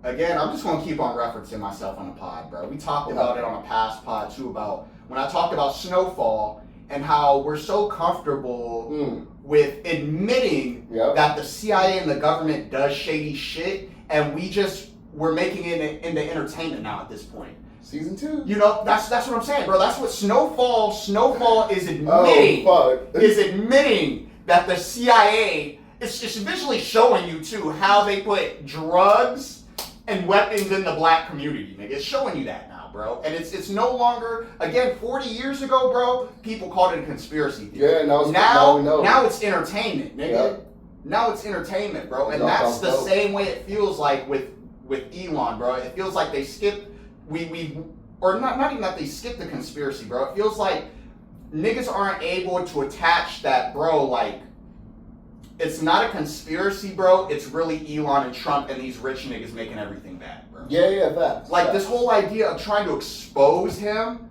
again, I'm just gonna keep on referencing myself on the pod, bro. We talked about it on a past pod too, about when I talked about snowfall and how we're so comfortable with admitting that the CIA and the government does shady shit, and we're making it into entertainment now at this point. Season 2. You know, that's what I'm saying, bro. That's what Snowfall is admitting. Is admitting that the CIA is just visually showing you too how they put drugs and weapons in the black community, nigga. It's showing you that now, bro. And it's no longer, again, 40 years ago, bro, people called it a conspiracy theory. Yeah, now we know. Now it's entertainment, nigga. Yep. Now it's entertainment, bro. And that's the same way it feels like with Elon, bro. It feels like they skipped or not even that they skipped the conspiracy, bro. It feels like niggas aren't able to attach that, bro, like, it's not a conspiracy, bro. It's really Elon and Trump and these rich niggas making everything bad, bro. Yeah, facts. Like, this whole idea of trying to expose him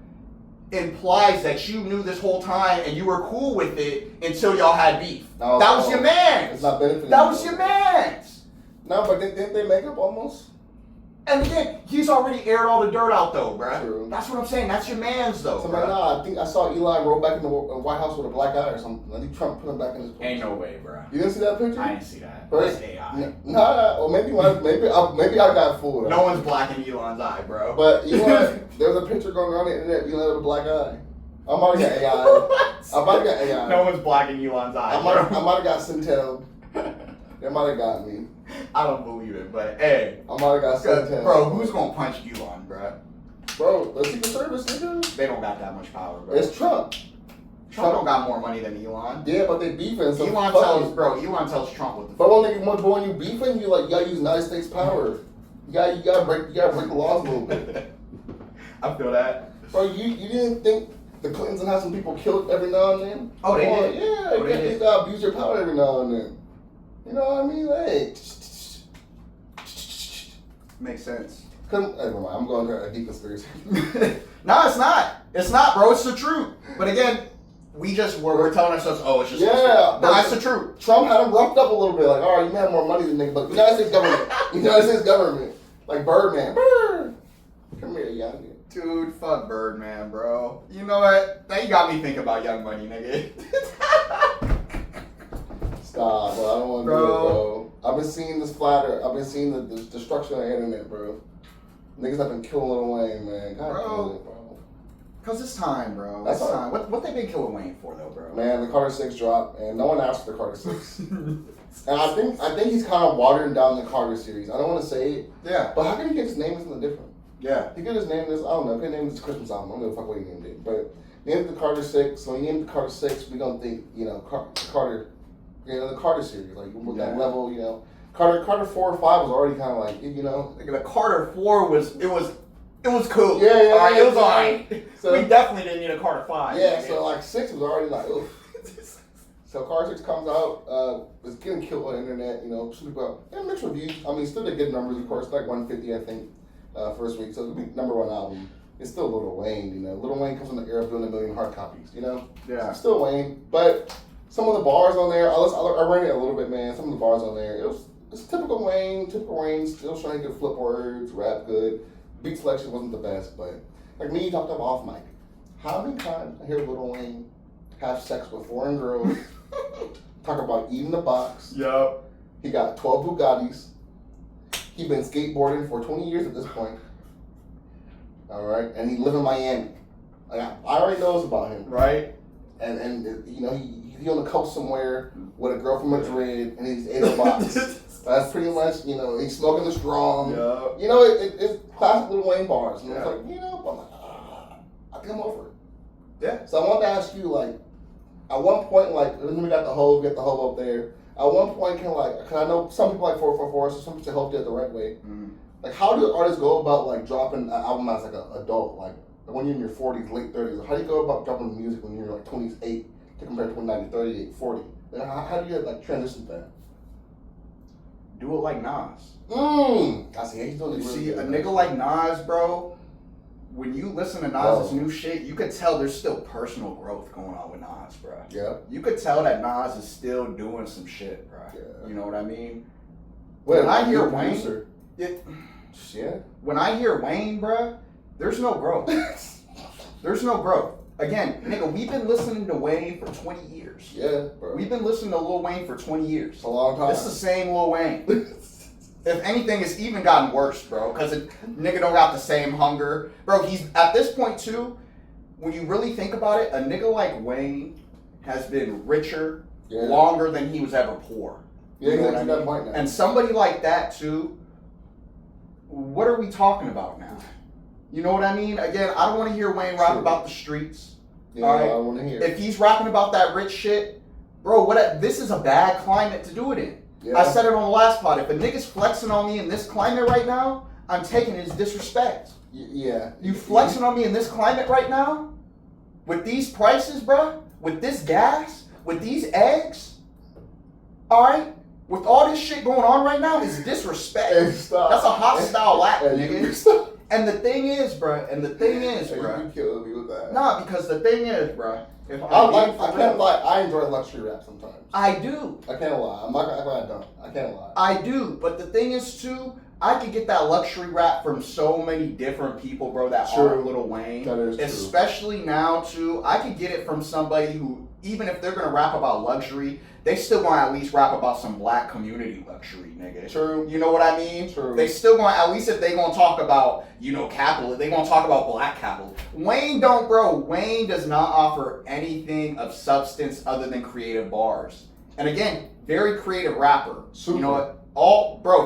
implies that you knew this whole time and you were cool with it until y'all had beef. No, that was your man's. It's not benefiting. That was your man's. No, but didn't they make up almost? And again, he's already aired all the dirt out though, bruh. True. That's what I'm saying. That's your man's though. So like, nah, I think I saw Elon roll back in the White House with a black eye or something. I think Trump put him back in his place. Ain't no way, bruh. You didn't see that picture? I didn't see that. Right? That's AI. Nah, or maybe I got fooled. No one's blacking Elon's eye, bro. But Elon, there was a picture going around the internet. Elon with a black eye. I might have got AI. I might have got AI. No one's blacking Elon's eye. I might have got Centel. They might have got me. I don't believe it, but hey. I might have got Centel. Bro, who's gonna punch Elon, bro? Bro, the Secret Service, nigga. They don't got that much power, bro. It's Trump. Trump don't got more money than Elon. Yeah, but they beefing. So Elon tells Trump what the But when you beefing, you gotta use United States power. You gotta break the laws a little bit. I feel that. Bro, you didn't think the Clintons would have some people killed every now and then? Oh, they did. Yeah, they gotta abuse your power every now and then. You know what I mean? Hey. Makes sense. Never mind, I'm going to a deep conspiracy. No, it's not. It's not, bro. It's the truth. But again, we're telling ourselves, oh, it's just yeah. No, it's the truth. Trump had him roughed up a little bit, like, all right, you have more money than nigga, but United States government, like Birdman, come here, young. Dude, fuck Birdman, bro. You know what? Now you got me thinking about Young Money, nigga. Stop, bro. I don't want to do it, bro. I've been seeing this flatter. I've been seeing the destruction of the internet, bro. Niggas have been killing Lil Wayne, man. God damn it, bro. Cause it's time, bro. That's it's time. What they been killing Wayne for, though, bro? Man, the Carter 6 dropped, and no one asked for the Carter 6. And I think he's kind of watering down the Carter series. I don't want to say it. Yeah. But how can he get his name something different? Yeah. He could just name this, I don't know, he could name this Christmas album. I don't know what he named it. But named it the Carter 6. So he named the Carter 6, we don't think, Carter, the Carter series, like with that level, Carter 4 or 5 was already kind of like, The Carter 4 was cool. Yeah, all right, it was yeah. alright. So, we definitely didn't need a Carter 5. Yeah, so like 6 was already like, oof. So Carter 6 comes out, it's getting killed on the internet, some people, mixed reviews. I mean, still did good numbers, of course, like 150, I think, first week. So it'll be #1 album. It's still Lil Wayne, Lil Wayne comes from the era of doing 1 million hard copies, Yeah. It's still Wayne, but some of the bars on there, I ran it a little bit, man. Some of the bars on there, it's typical Wayne, still trying to get flip words, rap good. Beat selection wasn't the best, but like me, you talked about off mic. How many times I hear Lil Wayne have sex with foreign girls, talk about eating the box. Yup. He got 12 Bugattis. He been skateboarding for 20 years at this point. All right, and he live in Miami. Like, I already knows about him. Right. And he on the coast somewhere with a girl from Madrid, and he's ate a box. That's pretty much, he's smoking the strong. Yup. It's classic Lil Wayne bars. And Yeah. it's like, I'm like, I think I'm over it. Yeah. So I wanted to ask you, like, at one point, like, then we got the Hove up there. At one point, because I know some people like 444, so some people say Hove did it the right way. Mm-hmm. Like, how do artists go about, like, dropping an album as, like, an adult? Like, when you're in your 40s, late 30s, how do you go about dropping music when you're, like, 28 to compare to 29, 38, 40? Like, how do you, like, transition that? Do it like Nas. I see. He's doing You it really see, good. a nigga like Nas, bro, when you listen to Nas's new shit, you could tell there's still personal growth going on with Nas, bro. Yeah. You could tell that Nas is still doing some shit, bro. Yeah. You know what I mean? Wait, when I hear producer. Wayne, Yeah. when I hear Wayne, bro, there's no growth. There's no growth. Again, nigga, we've been listening to Wayne for 20 years. Yeah, bro. We've been listening to Lil Wayne for 20 years. It's a long time. It's the same Lil Wayne. If anything, it's even gotten worse, bro, because nigga don't got the same hunger. Bro, he's, at this point, too, when you really think about it, a nigga like Wayne has been richer longer than he was ever poor. Yeah, You know exactly what I that mean? point now. And somebody like that, too, what are we talking about now? You know what I mean? Again, I don't want to hear Wayne rap about the streets. Yeah, all right? I don't want to hear. If he's rapping about that rich shit, bro, this is a bad climate to do it in. Yeah. I said it on the last pod. If a nigga's flexing on me in this climate right now, I'm taking his disrespect. Yeah. You flexing on me in this climate right now? With these prices, bro? With this gas? With these eggs? Alright? With all this shit going on right now, is disrespect. Hey, stop. That's a hostile act, Hey, nigga. stop. And the thing is, bruh. You killing me with that. Nah, because the thing is, bruh. If I can't lie. I enjoy luxury rap sometimes. I do. I can't lie. I'm not gonna act like I don't. I can't lie. I do. But the thing is, too, I could get that luxury rap from so many different people, bro, that aren't Lil Wayne. That is true. Especially now, too. I could get it from somebody who, even if they're going to rap about luxury, they still going to at least rap about some black community luxury, nigga. True. You know what I mean? True. They still going to, at least if they going to talk about, capital, they going to talk about black capital. Wayne don't, bro. Wayne does not offer anything of substance other than creative bars. And again, very creative rapper. Super. You know what?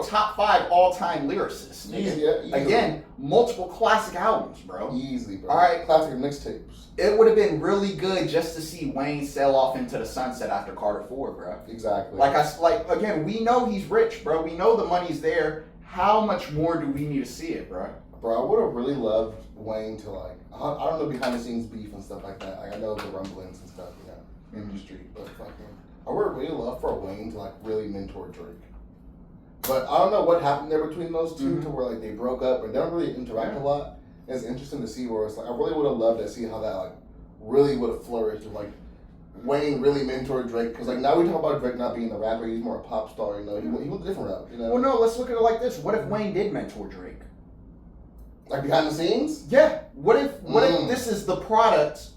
Top 5 all-time lyricists. Nigga. Easy. Again, multiple classic albums, bro. Easily, bro. All right. Classic mixtapes. It would have been really good just to see Wayne sail off into the sunset after Carter 4, bro. Exactly. Again, we know he's rich, bro. We know the money's there. How much more do we need to see it, bro? Bro, I would have really loved Wayne to I don't know, behind the scenes beef and stuff like that. I know the rumblings and stuff, in the street, but I would really love for Wayne to really mentor Drake. But I don't know what happened there between those two to where they broke up and they don't really interact a lot. And it's interesting to see where it's I really would have loved to see how that really would have flourished if Wayne really mentored Drake, because now we talk about Drake not being a rapper, he's more a pop star, he was a different route, Well, no, let's look at it like this. What if Wayne did mentor Drake? Behind the scenes? Yeah. What if this is the product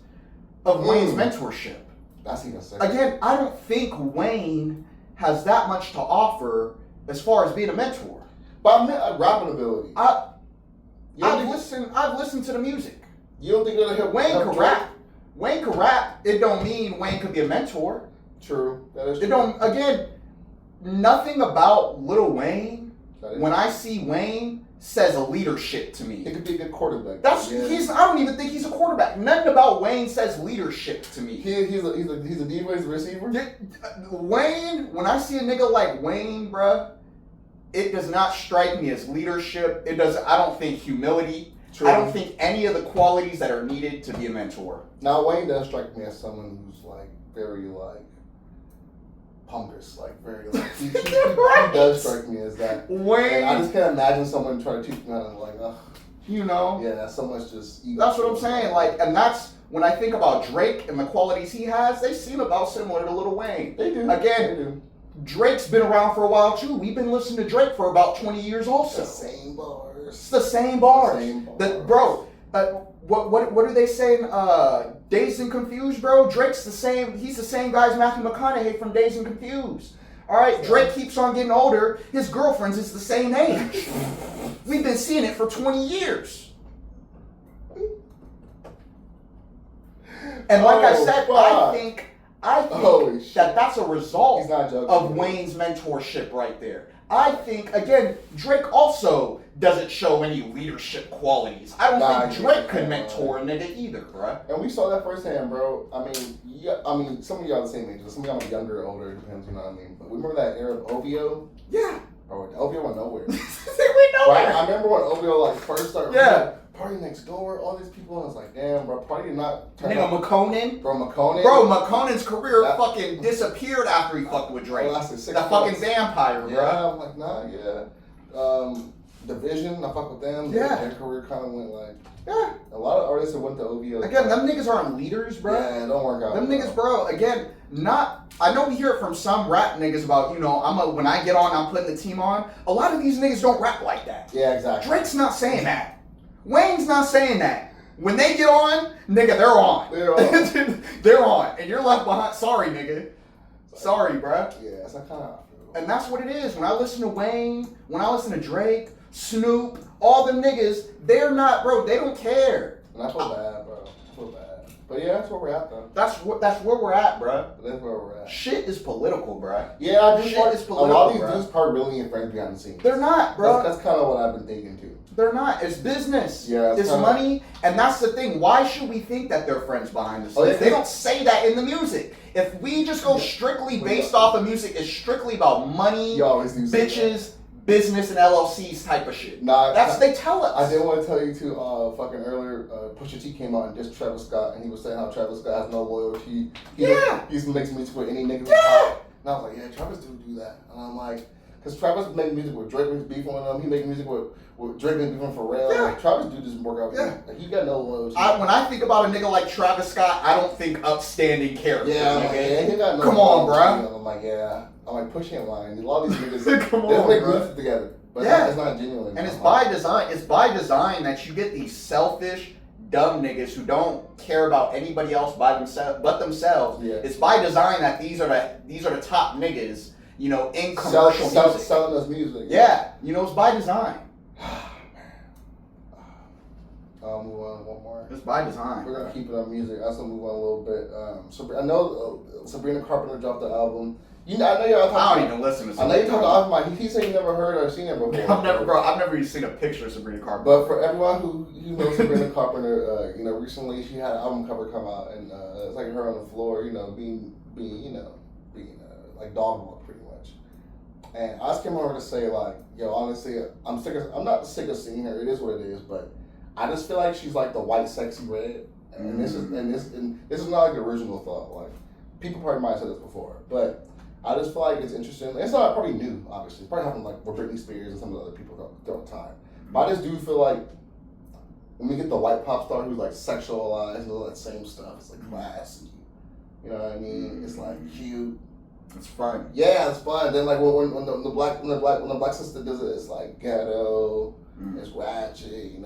of Wayne's mentorship? That's even sick. Again, I don't think Wayne has that much to offer as far as being a mentor. But I meant rapping ability. I've listened to the music. You don't think it'll help Wayne help could Drake? rap. Wayne could rap. It don't mean Wayne could be a mentor. True. That is true. It don't. Again, nothing about Lil Wayne. When I see Wayne, says a leadership to me. He could be a good quarterback. I don't even think he's a quarterback. Nothing about Wayne says leadership to me. He's a diva. He's a receiver. Wayne. When I see a nigga like Wayne, bruh, it does not strike me as leadership. It does. I don't think humility. True. I don't think any of the qualities that are needed to be a mentor. Now Wayne does strike me as someone who's very pompous, very he does strike me as that. Wayne. And I just can't imagine someone trying to teach me how to Yeah, so much just ego. That's what I'm saying. And that's when I think about Drake and the qualities he has. They seem about similar to Lil Wayne. They do. Again, they do. Drake's been around for a while too. We've been listening to Drake for about 20 years also. The same bars. It's the same bars. Bro, what are they saying? Dazed and Confused, bro. Drake's the same. He's the same guy as Matthew McConaughey from Dazed and Confused. All right, Drake keeps on getting older. His girlfriend's is the same age. We've been seeing it for 20 years. And like I said, I think that's a result of Wayne's mentorship right there. I think, again, Drake also doesn't show any leadership qualities. I don't think Drake could mentor a nigga either, bro. And we saw that firsthand, bro. I mean, some of y'all the same age. Some of y'all are younger or older, it depends, you know what I mean? But remember that era of OVO? Yeah. Bro, OVO went nowhere. They went nowhere. Right? I remember when OVO first started. Yeah. Party Next Door, all these people, and I was like, damn, bro, Party did not turn out. McConan. Bro, McConan's career fucking disappeared after he fucked with Drake. The fucking vampire, bro. Yeah, I'm like, nah, Division, I fuck with them. Yeah. Their career kind of went a lot of artists that went to OVO. Again, them niggas aren't leaders, bro. Yeah, don't work out. Them niggas, bro, again, I know we hear it from some rap niggas about, when I get on, I'm putting the team on. A lot of these niggas don't rap like that. Yeah, exactly. Drake's not saying that. Wayne's not saying that. When they get on, nigga, they're on. They're on. They're on. And you're left behind. Sorry, nigga. Sorry, bruh. Yeah, that's kind of how I feel. And that's what it is. When I listen to Wayne, when I listen to Drake, Snoop, all them niggas, they're not, bro, they don't care. And I feel bad, bro. I feel bad. But yeah, that's where we're at, though. That's where we're at, bruh. That's where we're at. Shit is political, bruh. Yeah, I just Shit is political, a lot of these bruh. dudes probably really ain't friends behind the scenes. They're not, bro. That's kind of what I've been thinking, too. They're not. It's business. Yeah, it's money. And that's the thing. Why should we think that they're friends behind the scenes? They don't say that in the music. If we just go strictly based off of music, it's strictly about money, bitches, business, and LLCs type of shit. That's what they tell us. I did want to tell you too, fucking earlier, Pusha T came out and dissed Travis Scott, and he was saying how Travis Scott has no loyalty. He's makes music for any nigga. Yeah. And I was like, yeah, Travis do that. And I'm like, because Travis making music with Drake, makes beef on him. He making music with Drake, making beef on Pharrell. Yeah. Like, Travis do just work out. Yeah. He got no lows. When I think about a nigga like Travis Scott, I don't think upstanding character. Yeah, I'm like, yeah, he got no. Come on, bro. bro. I'm like, yeah. I'm like pushing a line. A lot of these niggas, Come they on, make bro. music together, but Yeah. it's not genuine. And it's by design. It's by design that you get these selfish, dumb niggas who don't care about anybody else but themselves. Yeah. It's by design that these are the top niggas, you know, in commercial music. Selling us music. Yeah, you know, it's by design. I'll move on one more. It's by design. We're gonna keep it on music. I also move on a little bit. So I know Sabrina Carpenter dropped the album. I know you're. I don't even listen to. I know you talked to Usman. He said you never heard or seen it before. I've never even seen a picture of Sabrina Carpenter. But for everyone who knows Sabrina Carpenter, recently she had an album cover come out, and it's like her on the floor, being like dog walk pretty much. And I just came over to say like, yo, honestly, I'm not sick of seeing her. It is what it is, but I just feel like she's like the white sexy red, and this is not like the original thought. Like people probably might have said this before, but I just feel like it's interesting. It's not probably new, obviously. It's probably happened like with Britney Spears and some of the other people throughout time. But I just do feel like when we get the white pop star who's like sexualized and all that same stuff, it's like classy. You know what I mean? It's like cute. It's fun. Yeah, it's fun. Then like when the black sister does it, it's like ghetto. It's ratchet.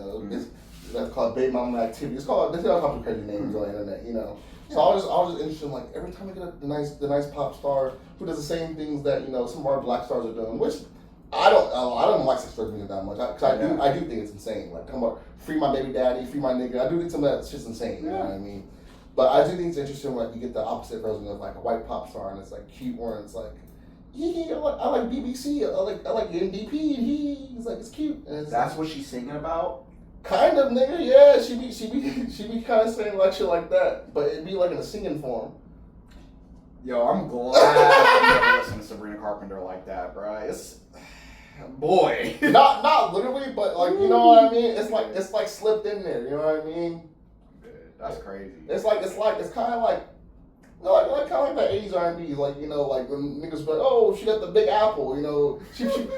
That's called baby mama activity. They all types of crazy names on the internet. So I was just interested in like every time we get the nice pop star who does the same things that some of our black stars are doing, which I don't like sex music that much because I do think it's insane. Like come on, free my baby daddy, free my nigga. I do think some of that's just insane. You know what I mean? But I do think it's interesting when you get the opposite version of like a white pop star and it's like cute or it's like I like BBC, I like NDP and he's like it's cute. And it's that's what she's singing about. Kind of, nigga, yeah. She be kind of saying like shit like that, but it'd be like in a singing form. Yo, I'm glad I never listened to Sabrina Carpenter like that, bro. It's boy. not literally, but like you know what I mean. It's like slipped in there. You know what I mean? That's crazy. It's kind of like. Like kind of like the 80s R&B, like like when niggas be like, oh, she got the big apple, she talking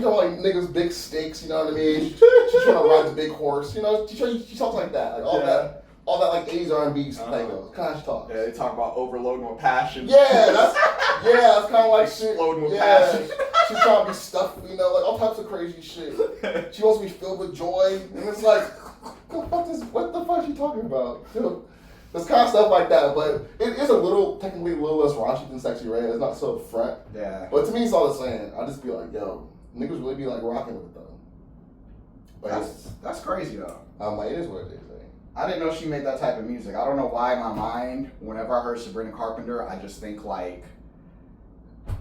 like niggas big sticks, you know what I mean? She's trying to ride the big horse, she talks like that, like all that like 80s R&B lingo, kind of talks. Yeah, they talk about overloading with passion. Yeah, that's kind of like shit. Exploding with passion. She's trying to be stuffed, like all types of crazy shit. She wants to be filled with joy, and it's like, what the fuck is she talking about? There's kind of stuff like that, but it is technically a little less raunchy than Sexy Red. It's not so front. Yeah. But to me, it's all the same. I just be like, yo, niggas really be like rocking with it though. But that's crazy though. I'm like, it is what it is. I didn't know she made that type of music. I don't know why in my mind, whenever I heard Sabrina Carpenter, I just think like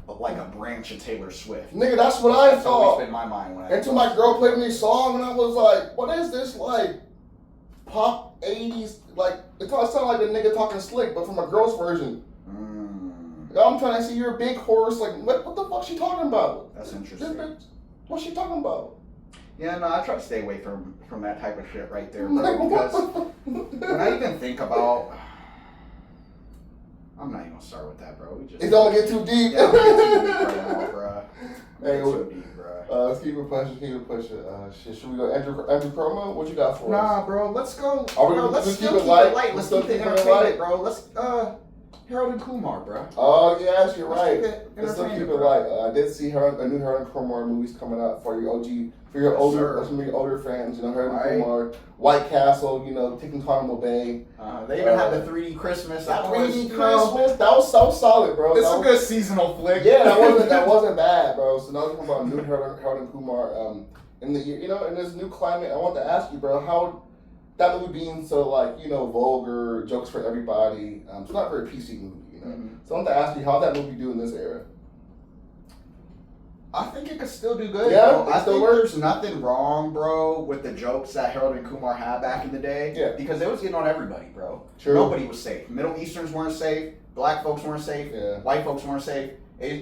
a branch of Taylor Swift. Nigga, that's what I That's thought. always been my mind when Until my girl played me a song, and I was like, what is this like? Pop 80s, like it sounded like a nigga talking slick, but from a girl's version. I'm trying to see your big horse, like what the fuck she talking about? That's interesting. What's she talking about? Yeah, no, I try to stay away from that type of shit right there, bro, because when I even think about, I'm not even gonna start with that, bro. It don't get too deep. Yeah, don't get too deep right now, bro. Hey, too deep, bro. Let's keep it pushing. Shit, should we go Andrew Promo? What you got for us? Nah, bro, let's go. Let's keep it light. Let's keep it entertainment, bro. Let's Harold Kumar, bro. Oh yes, you're right. Let's still keep it light. I did see a new Harold Kumar movies coming out for your older fans. Harold Kumar, White Castle. Taking Carnival Bay. They even had the 3D Christmas. That 3D Christmas. That was so solid, bro. It's a good seasonal flick. Yeah, that wasn't bad, bro. So now we're talking about new Harold Kumar. In this new climate, I want to ask you, bro, how that movie being so vulgar, jokes for everybody. It's not a very PC movie, So I want to ask you how that movie do in this era. I think it could still do good. Yeah, bro. I think there's nothing wrong, bro, with the jokes that Harold and Kumar had back in the day. Yeah. Because it was getting on everybody, bro. True. Nobody was safe. Middle Easterns weren't safe. Black folks weren't safe. Yeah. White folks weren't safe.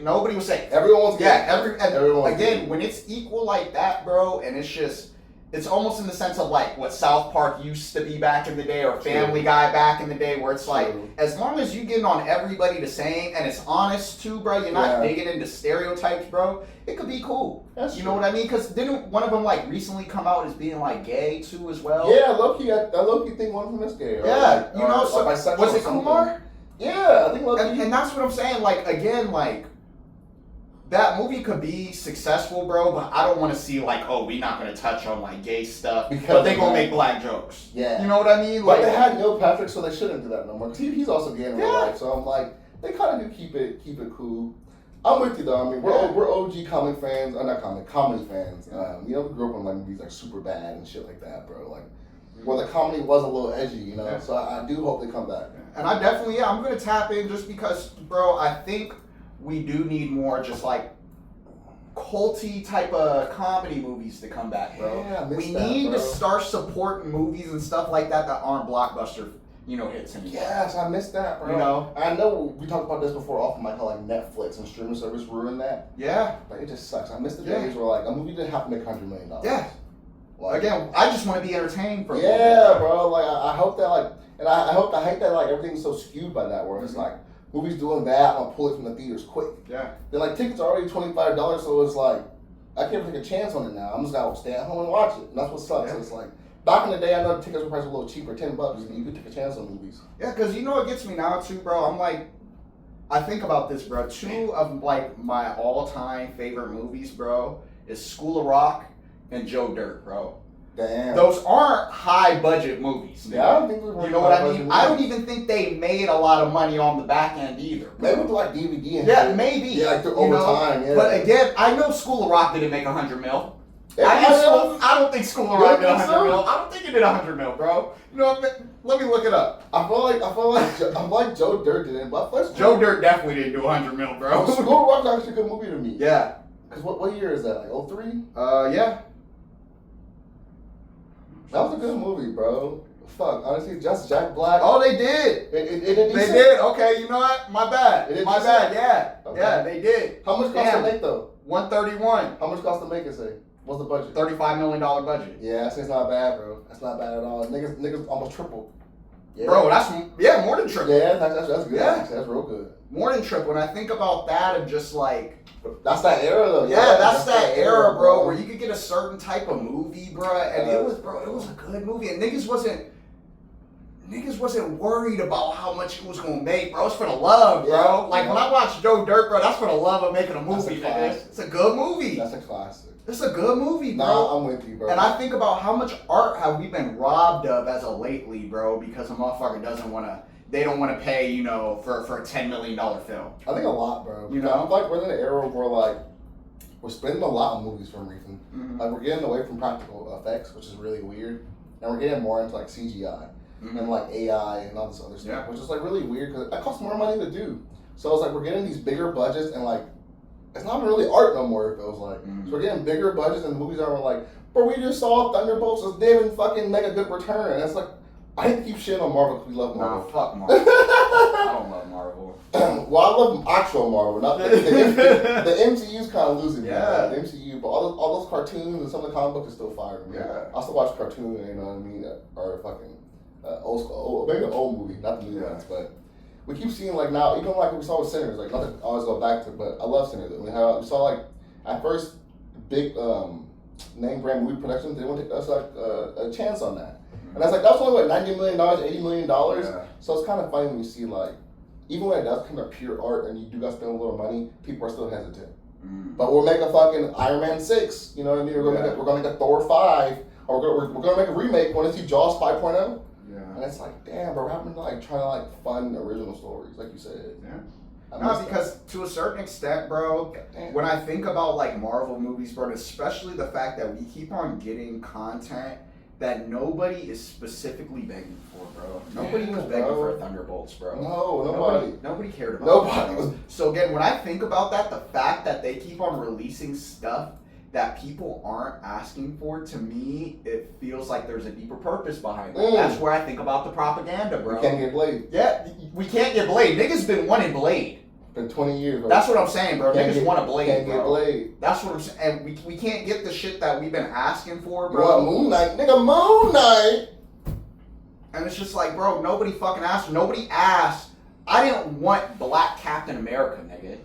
Nobody was safe. Everyone was everyone. Again, when it's equal like that, bro, and it's just it's almost in the sense of like what South Park used to be back in the day, or Family Guy back in the day, where it's like, as long as you getting on everybody the same and it's honest too, bro, you're not digging into stereotypes, bro, it could be cool. You know what I mean? Because didn't one of them like recently come out as being like gay too as well? Yeah, I low-key think one of them is gay. Yeah, you know, so was it Kumar? Yeah, I think and that's what I'm saying, like, again, like, that movie could be successful, bro, but I don't want to see, like, oh, we're not going to touch on, like, gay stuff, but they going to make black jokes. Yeah. You know what I mean? But like, they had Neil Patrick, so they shouldn't do that no more. Because he's also gay in real life, so I'm like, they kind of do keep it cool. I'm with you, though. I mean, we're OG comic fans, not comedy fans. You know, we grew up on, like, movies like Superbad and shit like that, bro. Like, where the comedy was a little edgy, you know? Yeah. So I do hope they come back. And I definitely, I'm going to tap in just because, bro, I think we do need more just, like, culty type of comedy movies to come back, bro. Yeah, we need to start supporting movies and stuff like that aren't blockbuster, you know, hits anymore. Yes, I missed that, bro. You know, I know we talked about this before off mic, how like Netflix and streaming service ruined that. Yeah. Like it just sucks. I missed the days where like a movie didn't have to make $100 million. Yeah. Like, again, I just want to be entertained for bro. Like I hope that like, and I hate that like everything's so skewed by that, where it's like movies doing that, I'm gonna pull it from the theaters quick. Yeah. Then like tickets are already $25, so it's like I can't take a chance on it now. I'm just gonna stay at home and watch it. And that's what sucks. So it's like back in the day, I know the tickets were priced a little cheaper, $10, and you could take a chance on movies. Yeah, because you know what gets me now too, bro. I'm like, I think about this, bro. Two of like my all-time favorite movies, bro, is School of Rock and Joe Dirt, bro. Damn. Those aren't high budget movies. Yeah, I don't think you know what I mean? I don't even think they made a lot of money on the back end either. Bro. Maybe like DVD and shit. Maybe. Yeah, like over time. Yeah. But again, I know School of Rock didn't make $100 million. I don't think School of Rock did $100 million. I don't think it did $100 million, bro. You know what? Let me look it up. I feel like Joe Dirt did it, but Joe Dirt definitely didn't do $100 million, bro. School of Rock's actually a good movie to me. Yeah. Cause what year is that? Like 03? Yeah. That was a good movie, bro. Fuck, honestly, just Jack Black. Oh, they did. It did. They did. Okay, you know what? My bad. My bad. Yeah. Okay. Yeah, they did. How much cost to make though? 131. How much cost to make it? Say, what's the budget? $35 million budget. Yeah, that's not bad, bro. That's not bad at all. Niggas almost triple. Yeah. Bro, that's more than triple. Yeah, that's good. Yeah, actually. That's real good. More than triple. When I think about that and just like. That's that era though. Yeah, that's that era, bro, where you could get a certain type of movie, bro, and it was a good movie, and niggas wasn't worried about how much it was gonna make, bro. It's for the love, bro. Yeah, like when I watch Joe Dirt, bro, that's for the love of making a movie, nigga. It's a good movie. That's a classic. It's a good movie, bro. Nah, I'm with you, bro. And I think about how much art have we been robbed of as of lately, bro, because a motherfucker they don't want to pay, you know, for a $10 million film. I think a lot, bro. You know? I feel like we're in an era where, like, we're spending a lot on movies for some reason. Mm-hmm. Like, we're getting away from practical effects, which is really weird. And we're getting more into, like, CGI and, like, AI and all this other stuff, which is, like, really weird because it costs more money to do. So it's like we're getting these bigger budgets and, like, it's not really art no more, it feels like. So we're getting bigger budgets and the movies are like, but we just saw Thunderbolts, let's even fucking make a good return. And it's like, I hate to keep shitting on Marvel because we love Marvel. Nah, fuck Marvel. I don't love Marvel. Well, I love actual Marvel, not the MCU's kind of losing me. Yeah. The MCU, but all those cartoons and some of the comic books are still fire to me. Yeah. I still watch cartoons, you know what I mean, or fucking old school, maybe an old movie, not the new ones, but we keep seeing like now, even like we saw with Sinners, like not to always go back to, but I love Sinners. We saw like at first big name brand movie productions, they want to take us like a chance on that. And that's that was only what $90 million, $80 million. Yeah. So it's kind of funny when you see like, even when it does come to pure art and you do got to spend a little money, people are still hesitant. But we'll make a fucking Iron Man 6. You know what I mean? We're gonna make a Thor 5, or we're gonna make a remake. Want to see Jaws 5.0? Yeah. And it's like, damn, bro, we're having to like trying to like fund original stories, like you said. Yeah. No, because to a certain extent, bro, when I think about like Marvel movies, bro, especially the fact that we keep on getting content that nobody is specifically begging for, bro. Nobody was begging for Thunderbolts, bro. No, nobody. Nobody cared about Nobody. So again, when I think about that, the fact that they keep on releasing stuff that people aren't asking for, to me, it feels like there's a deeper purpose behind it. That's where I think about the propaganda, bro. We can't get Blade. Yeah, we can't get Blade. Niggas been wanting Blade. been 20 years. Bro. That's what I'm saying, bro. Can't Niggas want a blade, can't bro. Get Blade. That's what I'm saying. And we can't get the shit that we've been asking for, You bro. want Moon Knight? Nigga, Moon Knight! And it's just like, bro, nobody fucking asked. Nobody asked. I didn't want Black Captain America, nigga.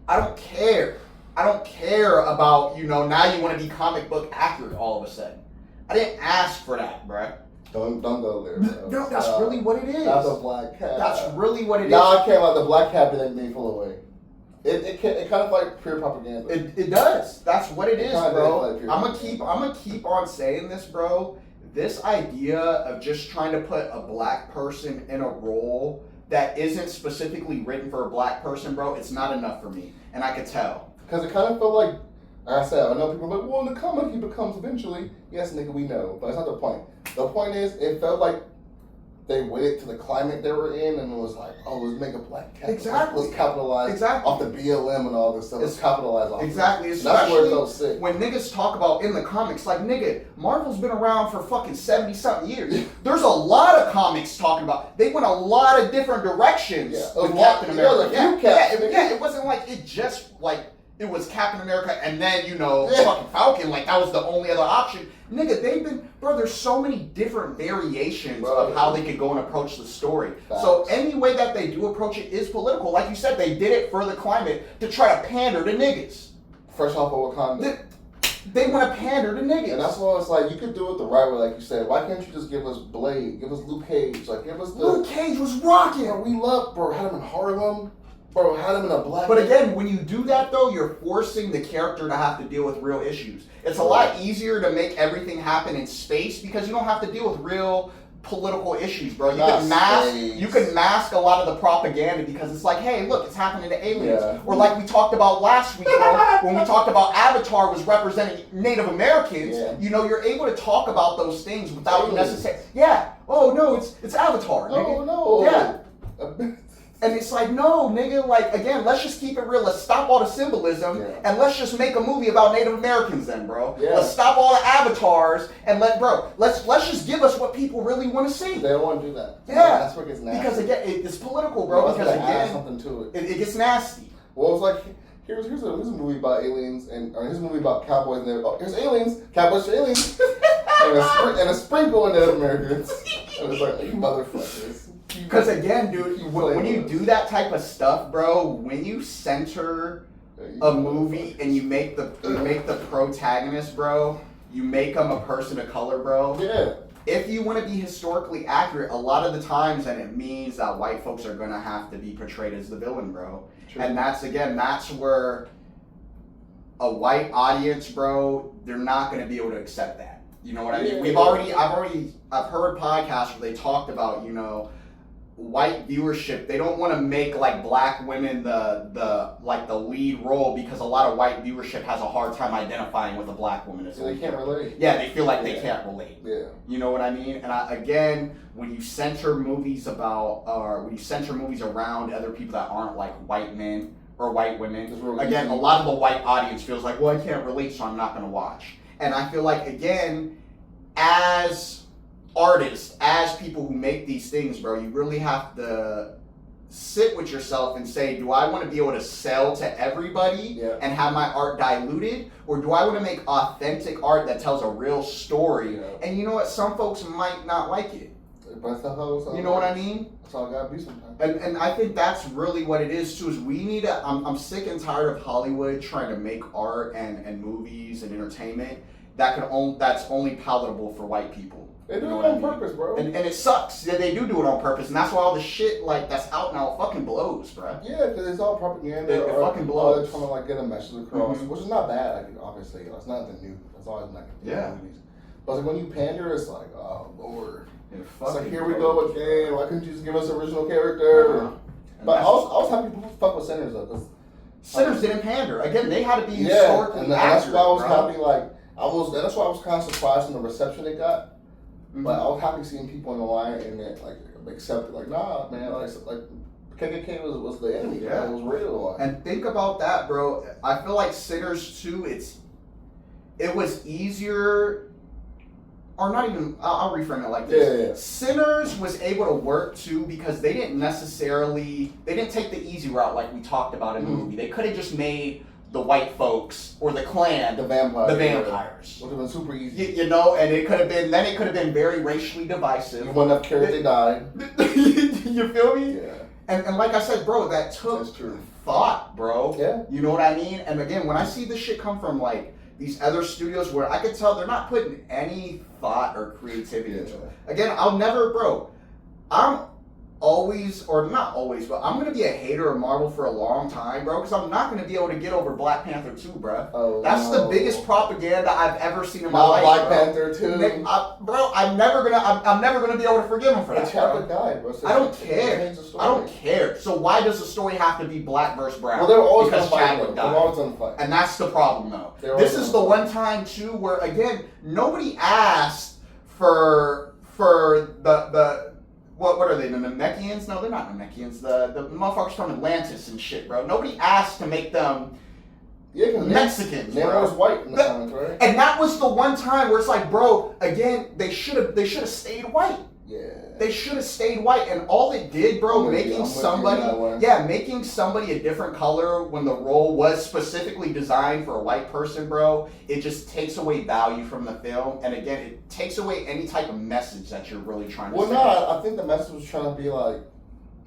I don't care. I don't care about, now you want to be comic book accurate all of a sudden. I didn't ask for that, bro. Don't go there, bro. No, that's really what it is. That's a black cat. That's really what it is. Nah, I care about the black cat that made me pull away. It kind of like pure propaganda. It does. That's what it is, bro. Like I'm gonna keep on saying this, bro. This idea of just trying to put a black person in a role that isn't specifically written for a black person, bro, it's not enough for me. And I could tell. Because it kind of felt like I said, I know people are like, well, in the comic he becomes eventually. Yes, nigga, we know. But that's not the point. The point is, it felt like they waited to the climate they were in and it was like, oh, let's make a black cat. Exactly. Let's capitalize off the BLM and all this stuff. Let's capitalize off exactly. It. That's where it felt sick. When niggas talk about in the comics, like, nigga, Marvel's been around for fucking 70-something years. There's a lot of comics talking about, they went a lot of different directions with Captain America. It wasn't like it just, like, it was Captain America and then, fucking Falcon. Like, that was the only other option. Nigga, there's so many different variations of how they could go and approach the story. Facts. So any way that they do approach it is political. Like you said, they did it for the climate to try to pander to niggas. Fresh off of Wakanda. They want to pander to niggas. And that's why it's like, you could do it the right way, like you said. Why can't you just give us Blade? Give us Luke Cage. Like, give us Luke Cage was rocking. Bro, we love, bro, had him in Harlem. Bro, had him in a black. But again, when you do that though, you're forcing the character to have to deal with real issues. It's a lot easier to make everything happen in space because you don't have to deal with real political issues, bro. You can mask a lot of the propaganda because it's like, hey, look, it's happening to aliens. Yeah. Or like we talked about last week, bro, when we talked about Avatar was representing Native Americans. Yeah. You're able to talk about those things without necessarily. Yeah. Oh no, it's Avatar. Oh nigga. no. Yeah. And it's like, no, nigga, like, again, let's just keep it real. Let's stop all the symbolism, and let's just make a movie about Native Americans then, bro. Yeah. Let's stop all the avatars, and let's just give us what people really want to see. They don't want to do that. Yeah. That's where it gets nasty. Because, again, it's political, bro. Because, again, add something to it. It gets nasty. Well, it's like, here's a movie about aliens, or here's a movie about cowboys, and here's aliens, cowboys for aliens, and a sprinkle of Native Americans. And it's like, you motherfuckers. Because again, dude, when you do that type of stuff, bro, when you center a movie and you make the protagonist, bro, you make them a person of color, bro. Yeah. If you want to be historically accurate, a lot of the times, and it means that white folks are gonna have to be portrayed as the villain, bro. True. And that's where a white audience, bro, they're not gonna be able to accept that. You know what I mean? I've heard podcasts where they talked about, white viewership, they don't want to make like black women the lead role because a lot of white viewership has a hard time identifying with a black woman. So they can't relate. Yeah, they feel like they can't relate. Yeah. You know what I mean? And again, when you center movies around other people that aren't like white men or white women, again, a lot of the white audience feels like, well, I can't relate, so I'm not going to watch. And I feel like, again, as artists, as people who make these things, bro, you really have to sit with yourself and say, do I want to be able to sell to everybody and have my art diluted? Or do I want to make authentic art that tells a real story? Yeah. And you know what? Some folks might not like it. But you know what I mean? That's all I gotta be sometimes. And I think that's really what it is too, is we need to, I'm sick and tired of Hollywood trying to make art and movies and entertainment that's only palatable for white people. They do it on purpose, bro. And it sucks that they do it on purpose, and that's why all the shit like that's out now fucking blows, bro. Yeah, because it's all propaganda. It fucking blows. They're trying to like get a message across, which is not bad. Like obviously, it's not the new. It's always like movies. But like, when you pander, it's like, oh lord. It's like here we go again. Why couldn't you just give us original character? But I was happy people fuck with Sinners though, because Sinners didn't pander. Again, they had to be historically accurate. That's why I was happy. Like that's why I was kind of surprised in the reception it got. But I was happy seeing people in the line and it, like accept it. Like, nah, man, like KKK was the enemy. Yeah, it was real. And think about that, bro. I feel like Sinners too. It was easier or not even, I'll reframe it like this. Yeah. Sinners was able to work too because they didn't take the easy route like we talked about in the movie. They could have just made the white folks or the clan the vampires. Would have been super easy. You know, and it could have been very racially divisive. You wouldn't have cared if they died. You feel me? Yeah. And like I said, bro, that took thought, bro. Yeah. You know what I mean? And again, when I see this shit come from like these other studios where I could tell they're not putting any thought or creativity into it. Again, I'm always, or not always, but I'm going to be a hater of Marvel for a long time, bro, because I'm not going to be able to get over Black Panther 2, bro. Oh, That's the biggest propaganda I've ever seen in my not life, Black bro. Panther 2. Bro, I'm never gonna be able to forgive him for that. T'Challa died, bro. So I don't care. I don't care. So why does the story have to be black versus brown? Well, they were always because gonna fight. Chadwick They were died. always gonna fight. And that's the problem, though. This is the one time too where again nobody asked for the what are they, the Namekians? No, they're not Namekians. The motherfuckers from Atlantis and shit, bro. Nobody asked to make them Mexicans, they bro. was white in the comics, right? And that was the one time where it's like, bro, again, they should have stayed white. Yeah. They should have stayed white, and all it did, bro, making somebody a different color when the role was specifically designed for a white person, bro, it just takes away value from the film, and again, it takes away any type of message that you're really trying to say. Well, no, I think the message was trying to be like,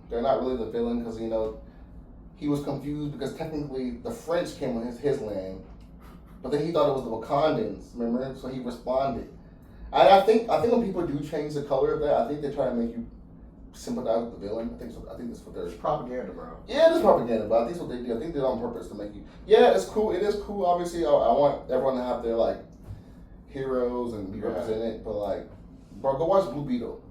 they're not really the villain, because, you know, he was confused because technically the French came on his land, but then he thought it was the Wakandans, remember? So he responded. I think when people do change the color of that, I think they try to make you sympathize with the villain. I think that's what they're. It's propaganda, bro. Yeah, it is propaganda, but I think it's what they do. I think they do it on purpose to make you. Yeah, it's cool. It is cool. Obviously, I want everyone to have their like heroes and be represented. But like, bro, go watch Blue Beetle.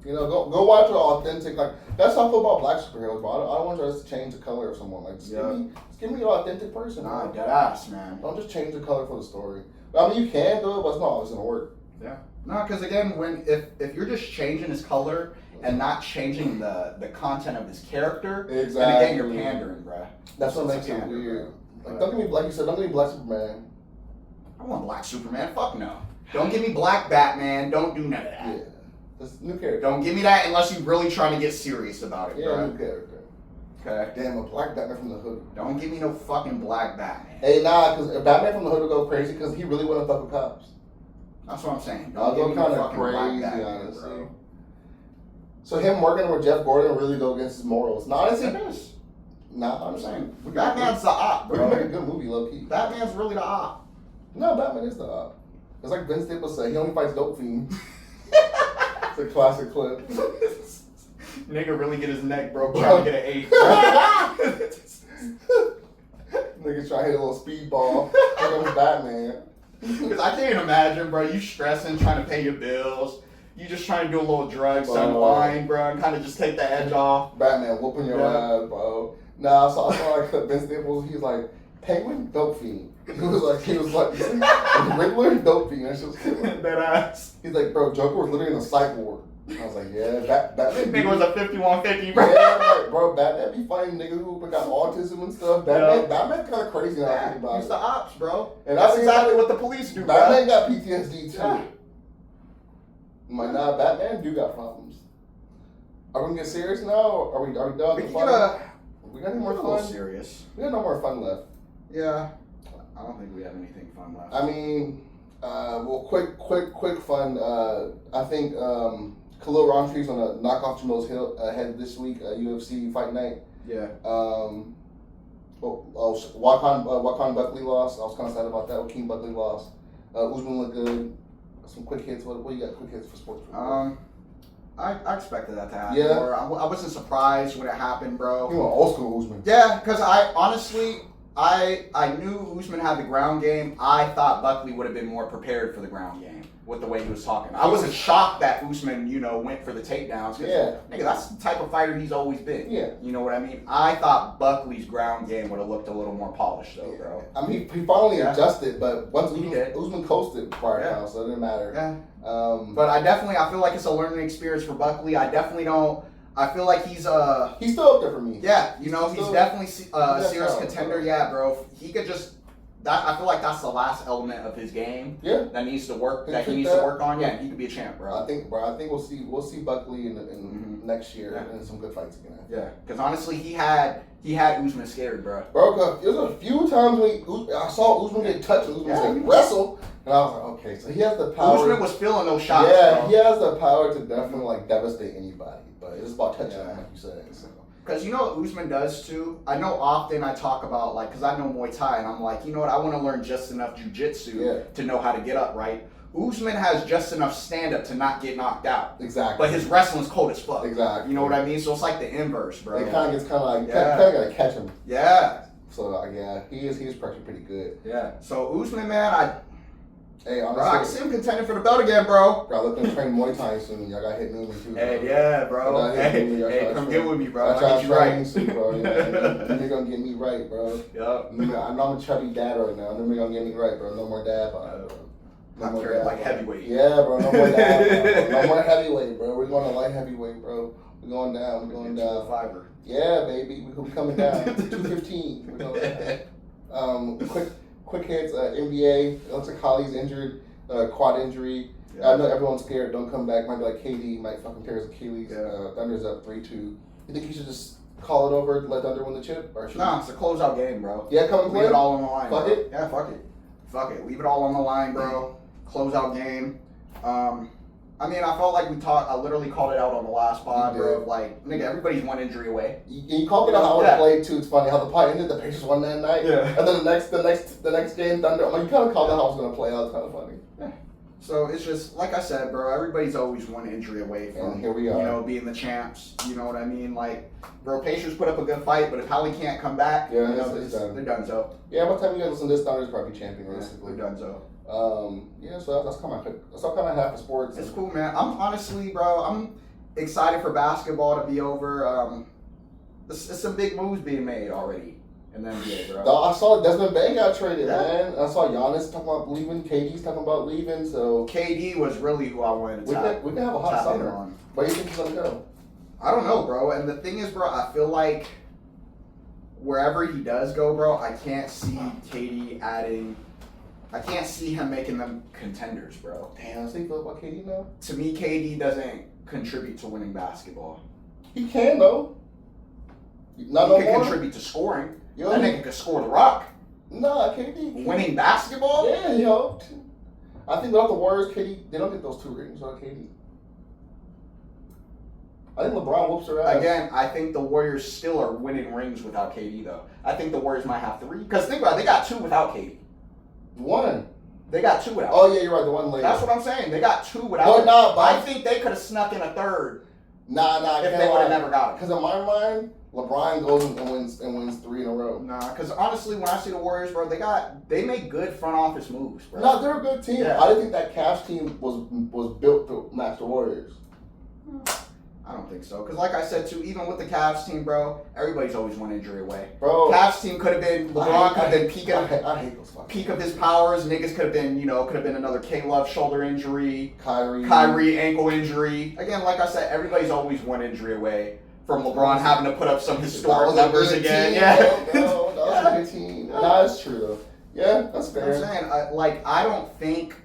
You know, go watch an authentic like. That's how I feel about black superheroes, bro. I don't want you to change the color of someone. Like, just give me an authentic person. Nah, dead ass, man. Don't just change the color for the story. I mean, you can do it, but it's not always gonna work. Yeah. No, because again, if you're just changing his color and not changing the content of his character, exactly. then again you're pandering, bro. That's what makes it weird. Like, don't give me, like you said, don't give me Black Superman. I want Black Superman. Fuck no. Don't give me Black Batman. Don't do none of that. Yeah. That's new character. Don't give me that unless you're really trying to get serious about it, yeah, bro. New character. Okay. Damn, a Black Batman from the Hood. Don't give me no fucking Black Batman. Hey, nah, because Batman from the Hood will go crazy because he really wouldn't fuck with cops. That's what I'm saying. I'll go kind of crazy, honestly. So him working with Jeff Gordon really go against his morals. No, honestly, nah, I'm saying Batman's the op, bro. We can make a good movie, low key. Batman's really the op. No, Batman is the op. It's like Vince Staples said, he only fights dope fiends. It's a classic clip. Nigga really get his neck broke trying to get an 8. Nigga try to hit a little speedball. Here comes Batman. Because I can't imagine, bro, you stressing, trying to pay your bills. You just trying to do a little drugs, unwind, bro, and kind of just take the edge off. Batman whooping your ass, bro. Nah, I saw like Vince Staples, he's like, Penguin, dope fiend. He was like, Riddler, dope fiend. That shit was killing. That ass. He's like, bro, Joker was literally in a psych ward. I was like, yeah, Batman. Nigga was a 5150, bro. Yeah, like, bro, Batman be fighting niggas who got autism and stuff. Batman's kind of crazy now. I think about He's the ops, bro. And that's exactly what the police do, Batman bro. got PTSD too. Yeah. I'm like, nah, Batman do got problems. Are we gonna get serious now? Or are we done? We got any more fun? Serious. We got no more fun left. Yeah. I don't think we have anything fun left. I mean, well, quick fun. I think Khalil Rountree gonna knock off Jamal's head this week, UFC Fight Night. Yeah. Wakan Buckley lost. I was kind of sad about that. Joaquin Buckley lost. Usman looked good. Some quick hits. What you got? Quick hits for sports? I expected that to happen. Yeah. Or I wasn't surprised when it happened, bro. You want old school Usman? Yeah, because I honestly. I knew Usman had the ground game. I thought Buckley would have been more prepared for the ground game with the way he was talking. I wasn't shocked that Usman, went for the takedowns. Yeah. Nigga, that's the type of fighter he's always been. Yeah. You know what I mean? I thought Buckley's ground game would have looked a little more polished, though, bro. I mean, he finally adjusted, but once Usman coasted prior now, so it didn't matter. Yeah. But I feel like it's a learning experience for Buckley. I feel like he's still up there for me. Yeah, he's definitely a serious contender. Yeah, bro. He could just I feel like that's the last element of his game. Yeah. That needs to work. That he needs to work on. Yeah, he could be a champ, bro. I think we'll see Buckley in next year and some good fights again. Yeah, because honestly, he had Usman scared, bro. Bro, there's a few times when I saw Usman get touched. Usman said wrestle, and I was like, okay, so he has the power. Usman was feeling those shots. Yeah, bro. he has the power to definitely like devastate anybody, but it's about touching him, like you said. So. Because you know what Usman does too? I know often I talk about, like, because I know Muay Thai, and I'm like, you know what, I want to learn just enough jiu-jitsu to know how to get up, right? Usman has just enough stand-up to not get knocked out. Exactly. But his wrestling's cold as fuck. Exactly. You know what I mean? So it's like the inverse, bro. It kind of gets like, you kind of got to catch him. Yeah. So, yeah, he is pressure pretty good. Yeah. So Usman, man, Hey, honestly, bro, I can see him contending for the belt again, bro. Bro, look at train Muay Thai soon. Y'all got hit Newman too. Hey, bro. yeah, bro. Hey, come get with me, bro. I'll get you right. Soon, bro. You're gonna get me right, bro. Yup. I know I'm a chubby dad right now. You're gonna get me right, bro. No more dad bod, bro. I'm carrying like heavyweight. Yeah, bro. No more dad bod. No more heavyweight, bro. We're going to light heavyweight, bro. We're going down. We're going down. Fiber. Yeah, baby. We're coming down. 215. We're going down. Quick hits. NBA. It looks like Holly's injured. Quad injury. Yeah. I know everyone's scared. Don't come back. Might be like KD. Might fucking tear his Achilles. Thunder's up 3-2. You think he should just call it over, let Thunder win the chip? Or nah, it's a closeout game, bro. Yeah, come and play. Leave it all on the line. Fuck bro. it. Yeah, fuck it. Fuck it. Leave it all on the line, bro. Closeout game. I mean, I felt like I literally called it out on the last pod, bro. Like, nigga, everybody's one injury away. You called it out how it played too. It's funny how the pod ended. The Pacers won that night. Yeah. And then the next game, Thunder. I'm like, you kind of called out how it was gonna play out. It's kind of funny. Yeah. So it's just like I said, bro. Everybody's always one injury away from here we are. You know, being the champs. You know what I mean? Like, bro, Pacers put up a good fight, but if Holly can't come back, yeah, you know, they're done. So yeah, by the time you guys listen to this, Thunder's probably champion realistically. They're done. So. Yeah, so that's kind of half the sports. It's cool, man. I'm honestly, bro, I'm excited for basketball to be over. It's some big moves being made already in the NBA, bro. I saw Desmond Bain got traded, man. I saw Giannis talking about leaving. KD's talking about leaving. So KD was really who I wanted to we can have a hot summer. Where do you think he's gonna go? I don't know, bro. And the thing is, bro, I feel like wherever he does go, bro, I can't see KD adding. I can't see him making them contenders, bro. Damn, how do you feel about KD now? To me, KD doesn't contribute to winning basketball. He can, though. He can contribute to scoring. That nigga can score the rock. Nah, KD. Winning basketball? Yeah, he helped. I think without the Warriors, KD, they don't get those 2 rings without KD. I think LeBron whoops her ass. Again, I think the Warriors still are winning rings without KD, though. I think the Warriors might have 3. Because think about it, they got 2 without KD. 1. They got 2 without. Oh yeah, you're right. The one later. That's what I'm saying. They got 2 without. But I think they could have snuck in a 3rd. Nah. If they would have never got it. Because in my mind, LeBron goes and wins 3 in a row. Nah, because honestly, when I see the Warriors, bro, they make good front office moves, bro. No, they're a good team. Yeah. I didn't think that Cavs team was built to match the Warriors. I don't think so. Because like I said, too, even with the Cavs team, bro, everybody's always one injury away. Bro. Cavs team could have been, LeBron could have been I hate those fucking peak of his powers. Niggas could have been, another K-Love shoulder injury. Kyrie ankle injury. Again, like I said, everybody's always one injury away from LeBron having to put up some historic numbers again. Yeah. That was a good team. Nah, that's true, though. Yeah, that's fair. I'm saying, I don't think...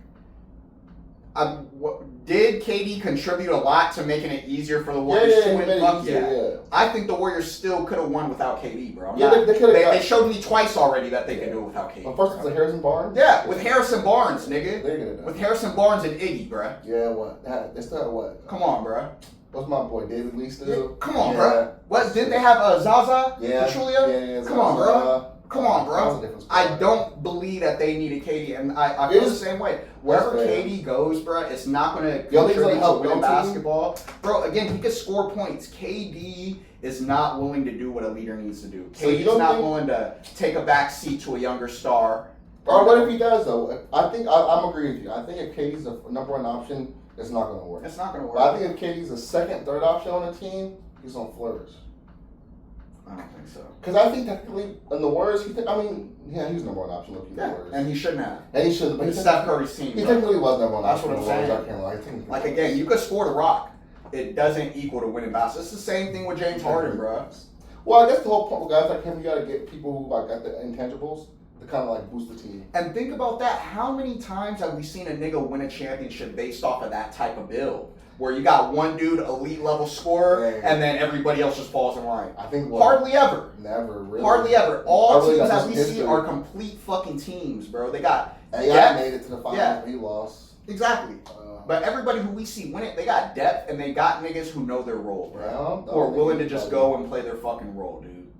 did KD contribute a lot to making it easier for the Warriors to win? Fuck yeah. I think the Warriors still could have won without KD, bro. They showed me twice already that they could do it without KD. Well, first it was Harrison Barnes? Yeah, with Harrison Barnes, nigga. They're gonna do with Harrison Barnes and Iggy, bro. Yeah, what? They still have what? Come on, bro. What's my boy, David Lee still? Yeah, come on, bro. What, didn't they have Zaza? Yeah. Pachulia? Yeah, come on, bro. Come on, bro. I don't believe that they needed KD, and I feel the same way. Wherever KD goes, bro, it's not going to contribute to winning basketball. Bro, again, he can score points. KD is not willing to do what a leader needs to do. KD's not willing to take a back seat to a younger star. Or what if he does, though? I think I'm agreeing with you. I think if KD's a number 1 option, it's not going to work. It's not going to work. But I think if KD's a 2nd, 3rd option on the team, he's going to flourish. I don't think so. Because I think technically in the Warriors, he was number 1 option looking at the Warriors. And he shouldn't have. And he shouldn't. It's Steph Curry's team. He technically was number 1 option. That's what I'm saying. Like, again, you could score the rock. It doesn't equal to winning basketball. It's the same thing with James Harden, bro. Well, I guess the whole point with guys like him, you got to get people who got the intangibles. to kind of like boost the team. And think about that. How many times have we seen a nigga win a championship based off of that type of build? Where you got one dude, elite level scorer, and then everybody else just falls in line. I think hardly ever. Never, really. Hardly ever. All teams that we see are complete fucking teams, bro. They got AI made it to the finals, but he lost. Exactly. But everybody who we see win it, they got depth and they got niggas who know their role, bro. Who are willing to just go and play their fucking role, dude.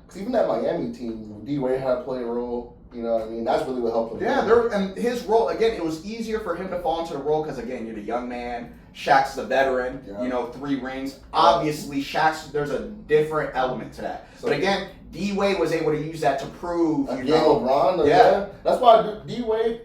Because even that Miami team, D-Wade had to play a role. You know what I mean? That's really what helped him. Yeah, and his role, again, it was easier for him to fall into the role because, again, you're the young man. Shaq's the veteran, 3 rings. Yeah. Obviously, there's a different element to that. So, but again, D-Wade was able to use that to prove, LeBron. Yeah. That's why D-Wade,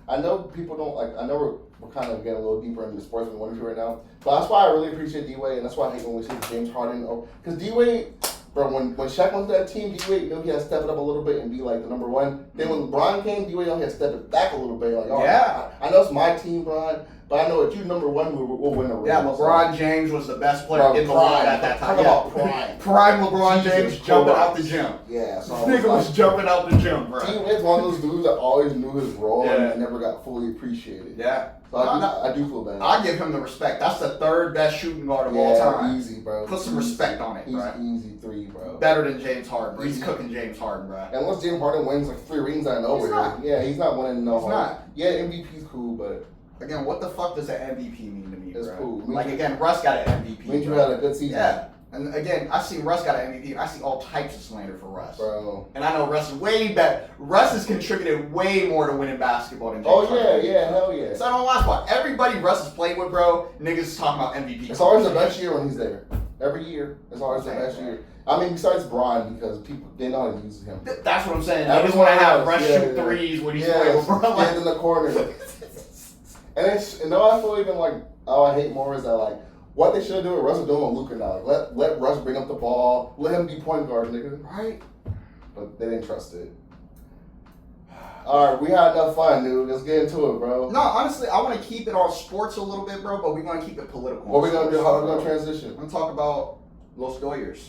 I know people don't like, I know we're kind of getting a little deeper into the sports we want to right now. But that's why I really appreciate D-Wade, and that's why I hate when we see James Harden. Because D-Wade, bro, when Shaq went to that team, D-Wade, he had to step it up a little bit and be like the number one. Then when LeBron came, D-Wade had to step it back a little bit. Like, I know it's my team, Bron, but I know if you're number one, we'll win a ring. Yeah, LeBron James was the best player in the world at that time. Talk about prime. Prime LeBron James jumping out the gym. Yeah. So nigga was jumping out the gym, bro. D-Wade's one of those dudes that always knew his role and never got fully appreciated. Yeah. So I do feel bad. I give him the respect. That's the 3rd best shooting guard of all time. Easy, bro. Put some respect on it, bro. Easy 3, bro. Better than James Harden, bro. He's cooking James Harden, bro. And once James Harden wins like 3 rings out of nowhere, he's not winning no. He's not. Yeah, MVP's cool, but again, what the fuck does an MVP mean to me, it's bro? cool. Like again, Russ got an MVP. Means you had a good season. Yeah. And again, I see Russ got an MVP, and I see all types of slander for Russ. Bro. And I know Russ is way better. Russ has contributed way more to winning basketball than James Harden. Hell yeah. So I don't last part. Everybody Russ has played with, bro, niggas is talking about MVP. It's always the best year when he's there. Every year, it's always the best year. I mean, besides Bron, because people, they know how to use him. That's what I'm saying. They just want to have Russ shoot threes when he's playing with Bron. Stand in the corner. and no, I feel even like, I hate more is that like, what they should do with Russ is doing with Luka now. Like, let Russ bring up the ball. Let him be point guard, nigga. Right? But they didn't trust it. All right, we had enough fun, dude. Let's get into it, bro. No, honestly, I want to keep it on sports a little bit, bro, but we're going to keep it political. What we going to do? How we going to transition? I'm going to talk about Los Doyers.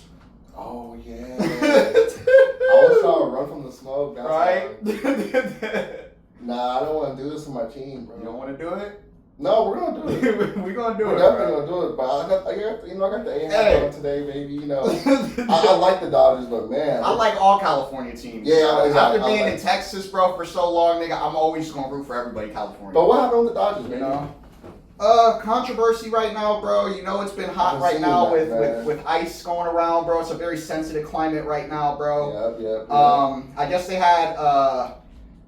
Oh, yeah. I was trying to run from the smoke. That's right? Nah, I don't want to do this for my team, bro. You don't want to do it? No, we're gonna do it. We're gonna do it. We're definitely gonna do it. But I got the A on today, baby. You know, I like the Dodgers, but man, I like all California teams. Yeah, exactly. After being in Texas, bro, for so long, nigga, I'm always gonna root for everybody California. But what happened with the Dodgers, you know? Controversy right now, bro. You know it's been hot right now with ice going around, bro. It's a very sensitive climate right now, bro. Yep. I guess they had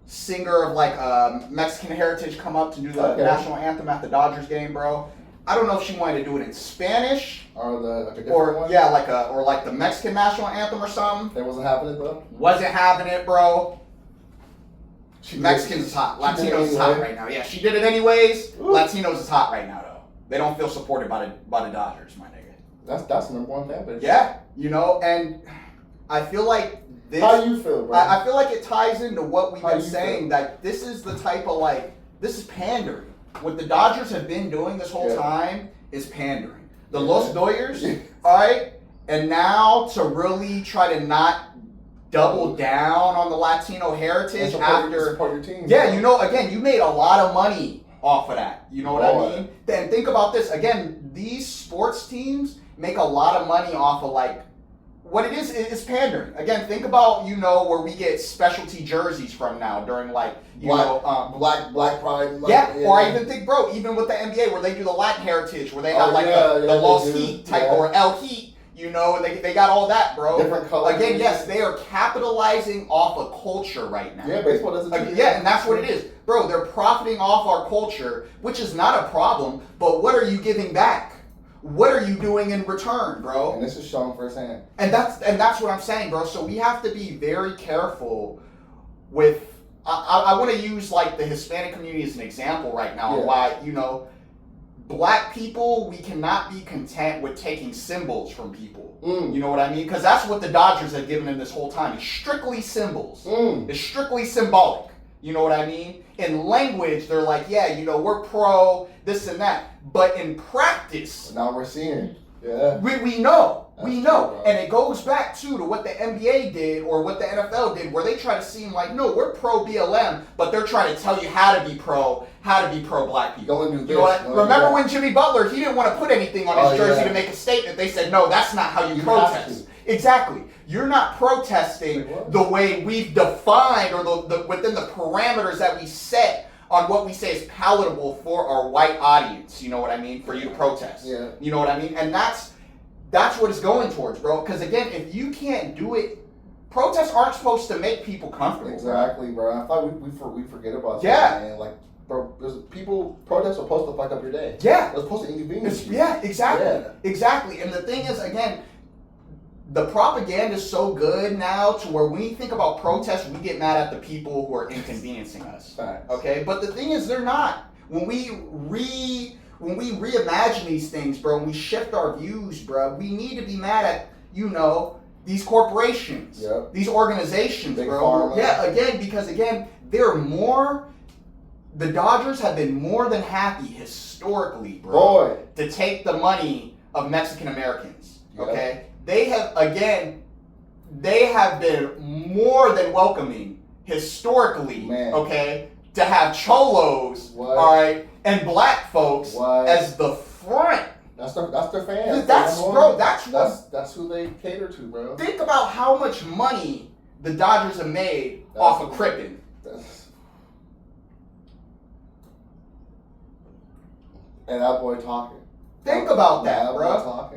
singer of like Mexican heritage come up to do the national anthem at the Dodgers game, bro. I don't know if she wanted to do it in Spanish or like a different one. Yeah, like the Mexican national anthem or something. That wasn't happening though. Wasn't having it, bro. Mexicans is hot. Latinos is hot right now. Yeah, she did it anyways. Ooh. Latinos is hot right now though. They don't feel supported by the Dodgers, my nigga. That's the number one fan base. Yeah, you know, and I feel like. How you feel, bro? I feel like it ties into what we've been saying, that this is the type of this is pandering. What the Dodgers have been doing this whole time is pandering. The Los Doyers, all right? And now to really try to not double down on the Latino heritage support your team. Yeah, you know, again, you made a lot of money off of that. You know what I mean? Then think about this. Again, these sports teams make a lot of money off of what it is pandering. Again, think about, you know, where we get specialty jerseys from now during Black Pride. Or I even think, bro, even with the NBA where they do the Latin heritage, where they have the Los Heat type or El Heat, you know, they got all that, bro. Different colors. Again, yes, they are capitalizing off a culture right now. Yeah, baseball doesn't. And that's what it is, bro. They're profiting off our culture, which is not a problem. But what are you giving back? What are you doing in return, bro? And this is shown firsthand. And that's what I'm saying, bro. So we have to be very careful with. I want to use the Hispanic community as an example right now. Why, you know, Black people, we cannot be content with taking symbols from people. You know what I mean? Because that's what the Dodgers have given them this whole time. It's strictly symbols. It's strictly symbolic. You know what I mean? In language, they're like, yeah, you know, we're pro this and that. But in practice, now we're seeing Yeah. We know. That's We know. true, And it goes back to what the NBA did or what the NFL did, where they try to seem like, no, we're pro BLM, but they're trying to tell you how to be pro black people. Don't do this. You know what? Remember when Jimmy Butler, he didn't want to put anything on his jersey to make a statement. They said, no, that's not how you protest. Exactly. You're not protesting the way we've defined or the within the parameters that we set on what we say is palatable for our white audience. You know what I mean? For you to protest. Yeah. You know what I mean? And that's what it's going towards, bro. Because again, if you can't do it, protests aren't supposed to make people comfortable. Exactly, bro. I thought we forget about that, man. Like, bro, protests are supposed to fuck up your day. Yeah. They're supposed to inconvenience you. Yeah, exactly. Exactly. And the thing is, again, the propaganda is so good now to where when we think about protests, we get mad at the people who are inconveniencing us. Facts. Okay? But the thing is, they're not. When we reimagine these things, bro, and we shift our views, bro, we need to be mad at, these corporations, these organizations, Big bro. Pharma. Yeah, because the Dodgers have been more than happy historically, bro, to take the money of Mexican Americans, okay? They have been more than welcoming historically, okay, to have cholos, all right, and black folks as the front. That's their fans. That's who they cater to, bro. Think about how much money the Dodgers have made off of Crippen. And that boy talking. Think about that, bro.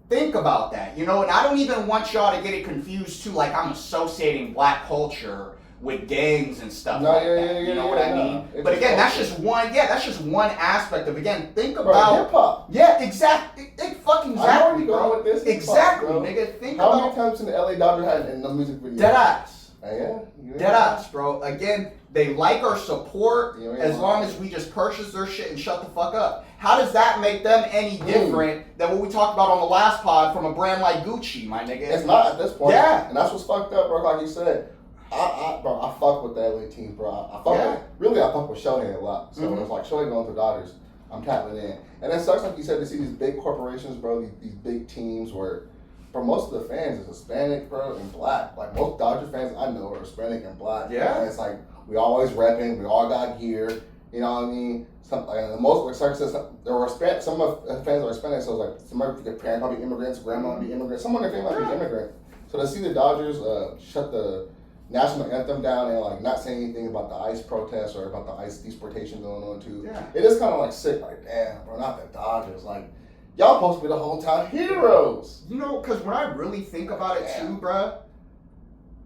Think about that, and I don't even want y'all to get it confused too, like I'm associating black culture with gangs and stuff that. You know what I mean? But again, that's just one aspect of, again, think about hip-hop. Yeah, exactly. Exactly, I know where you going with this. Exactly, nigga. Think about how many times in the LA Dodger had in the music video? Deadass. Yeah. Deadass, bro. Again, they like our support as long as we just purchase their shit and shut the fuck up. How does that make them any different than what we talked about on the last pod from a brand like Gucci, my nigga? It's not at this point. Yeah. And that's what's fucked up, bro. Like you said, I fuck with the LA team, bro. I fuck with Shohei a lot. So it's like Shohei going to Dodgers, I'm tapping in. And it sucks, like you said, to see these big corporations, bro, these big teams where, for most of the fans is Hispanic, bro, and black. Like most Dodger fans I know are Hispanic and black. Yeah. And it's like we always repping, we all got gear. You know what I mean? Some of the fans are Hispanic, so it's like some of their parents probably immigrants, grandma be immigrant, someone in their family might be immigrant. So to see the Dodgers shut the national anthem down and like not saying anything about the ICE protests or about the ICE deportation going on too, it is kind of like sick. Like, damn, bro, not the Dodgers. Like, y'all supposed to be the hometown heroes. Because when I really think about it too, bro,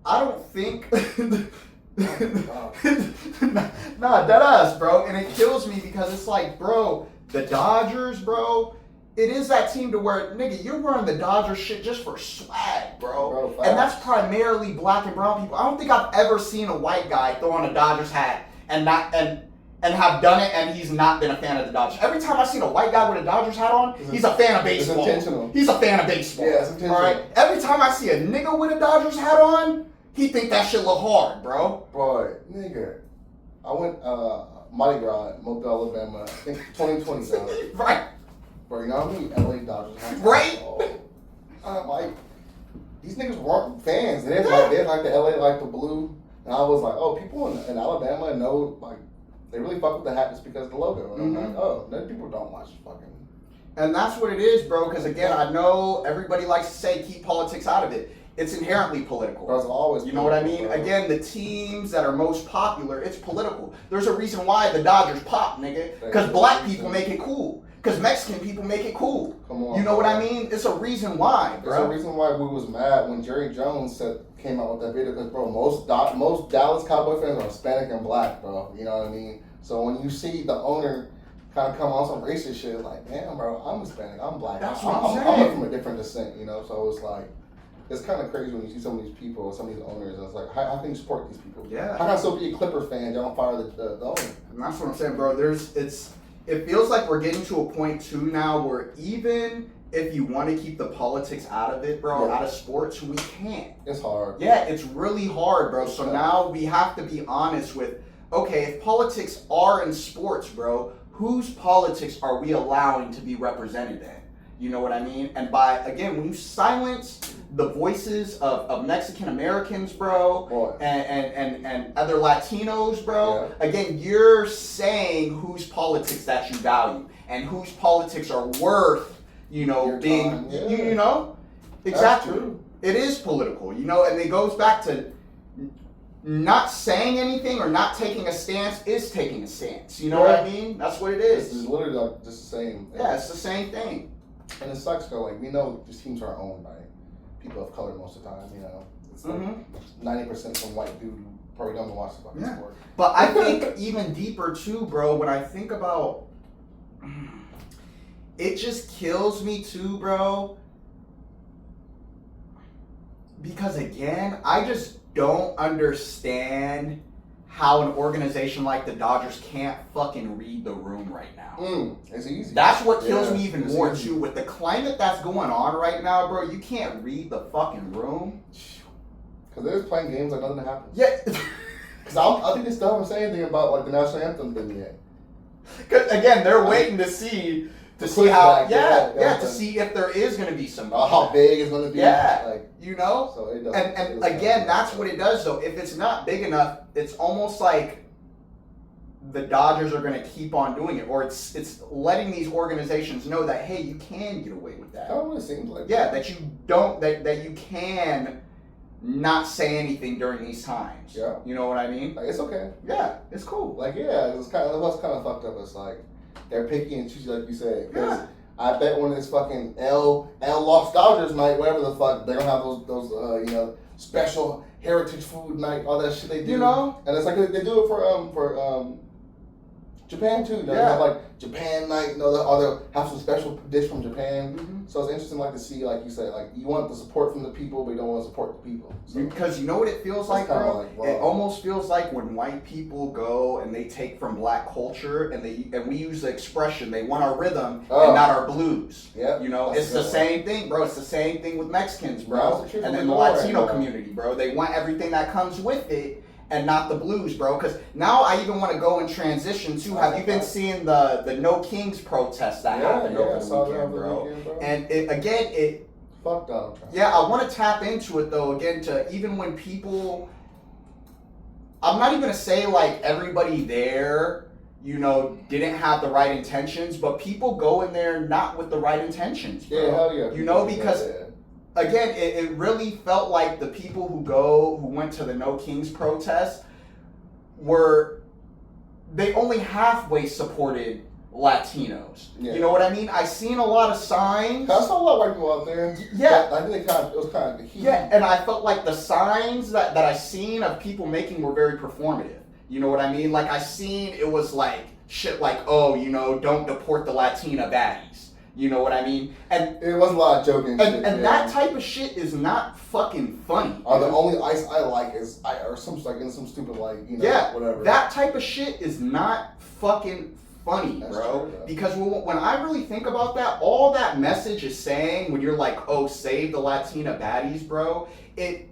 I don't think. Nah, deadass, bro. And it kills me because it's like, bro, the Dodgers, bro, it is that team to where, nigga, you're wearing the Dodgers shit just for swag, bro. And that's primarily black and brown people. I don't think I've ever seen a white guy throw on a Dodgers hat and have done it and he's not been a fan of the Dodgers. Every time I've seen a white guy with a Dodgers hat on, he's a fan of baseball. It's intentional. He's a fan of baseball. Yeah, it's intentional. All right? Every time I see a nigga with a Dodgers hat on, he think that shit look hard, bro. Boy, nigga. I went Mardi Gras in Mobile, Alabama, I think 2020. Right. Bro, you know how many LA Dodgers have? Right. I'm like, these niggas weren't fans. They like the LA, like the blue. And I was like, oh, people in Alabama know, like, they really fuck with the hat just because of the logo. And I'm like, oh, then people don't watch fucking. And that's what it is, bro, because again, I know everybody likes to say keep politics out of it. It's inherently political. Bro, it's always you know what I mean? Bro. Again, the teams that are most popular, it's political. There's a reason why the Dodgers pop, nigga. Because black people make it cool. Because Mexican people make it cool. Come on, you know what I mean? It's a reason why, bro. There's a reason why we was mad when Jerry Jones came out with that video. Because, bro, most Dallas Cowboy fans are Hispanic and black, bro. You know what I mean? So when you see the owner kind of come on some racist shit, like, damn, bro, I'm Hispanic, I'm black. That's I'm from a different descent, you know? So it's like, it's kind of crazy when you see some of these people, some of these owners, and it's like, how can you support these people? Yeah. How can I still be a Clipper fan? Y'all don't fire the owner. And that's what I'm saying, bro. It feels like we're getting to a point too now where even if you want to keep the politics out of it, bro, out of sports, we can't. It's hard. Yeah, it's really hard, bro. So now we have to be honest with, okay, if politics are in sports, bro, whose politics are we allowing to be represented then? You know what I mean? And by, again, when you silence the voices of Mexican Americans, bro, and other Latinos, bro, again, you're saying whose politics that you value and whose politics are worth, you know, being, you know? Exactly. It is political, you know, and it goes back to not saying anything or not taking a stance is taking a stance. You know what I mean? That's what it is. It's literally like just the same. Yeah, it's the same thing. And it sucks though, like, we know these teams are owned by people of color most of the time, you know. It's like 90% from white dude who probably don't watch the fucking sport. But I think even deeper too, bro, when I think about, it just kills me too, bro. Because again, I just don't understand how an organization like the Dodgers can't fucking read the room right now. It's easy. That's what kills me even more too. With the climate that's going on right now, bro, you can't read the fucking room. Because they're just playing games like nothing happened. Yeah. Because I think they still haven't said anything about like the national anthem thing yet. Because again, they're waiting to see how, to see if there is going to be some. How big it's going to be. Yeah. Like, you know? So it does, and again, that's what it does though. If it's not big enough, it's almost like the Dodgers are going to keep on doing it, or it's letting these organizations know that, hey, you can get away with that. That's what it seems like. Yeah, that you don't, that you can not say anything during these times. Yeah. You know what I mean? Like, it's okay. Yeah, it's cool. Like, it's kind of, what's kind of fucked up is like, they're picky and choosy, like you said. Because I bet when it's fucking Lost Dodgers night, whatever the fuck, they're gonna have those you know, special heritage food night, all that shit they do. You know? And it's like they do it for Japan too. They have like Japan night, you know, they'll have some special dish from Japan. So it's interesting, like, to see, like you said, like, you want the support from the people, but you don't want to support the people. So, because you know what it feels like, bro? It almost feels like when white people go and they take from black culture and we use the expression, they want our rhythm and not our blues. Yeah. You know, it's the same thing, bro. It's the same thing with Mexicans, bro. And then the Latino community, bro. They want everything that comes with it and not the blues, bro. Because now I even want to go and transition to, have you been seeing the No Kings protest that happened over the weekend, bro? And it fuck Donald Trump. Yeah, I want to tap into it though, again, to even when people, I'm not even going to say like everybody there, you know, didn't have the right intentions, but people go in there not with the right intentions, bro. Yeah, hell yeah. You know, because again, it really felt like the people who went to the No Kings protest they only halfway supported Latinos. Yeah. You know what I mean? I seen a lot of signs. I saw a lot of white people out there. Yeah. I think it was kind of the heat. Yeah, and I felt like the signs that I seen of people making were very performative. You know what I mean? Like, I seen it was like shit like, oh, you know, don't deport the Latina baddies. You know what I mean? And it was a lot of joking shit. And that type of shit is not fucking funny. The only ice I like is or some like in some stupid, like, you know, whatever. That type of shit is not fucking funny, bro. True, because when I really think about that, all that message is saying, when you're like, oh, save the Latina baddies, bro, it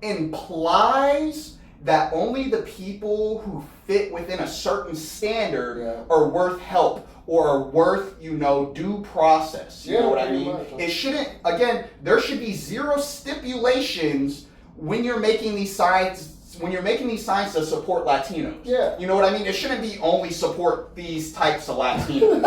implies that only the people who fit within a certain standard are worth help or are worth, you know, due process. You know what I mean? It shouldn't, again, there should be zero stipulations when you're making these signs to support Latinos. Yeah. You know what I mean? It shouldn't be only support these types of Latinos.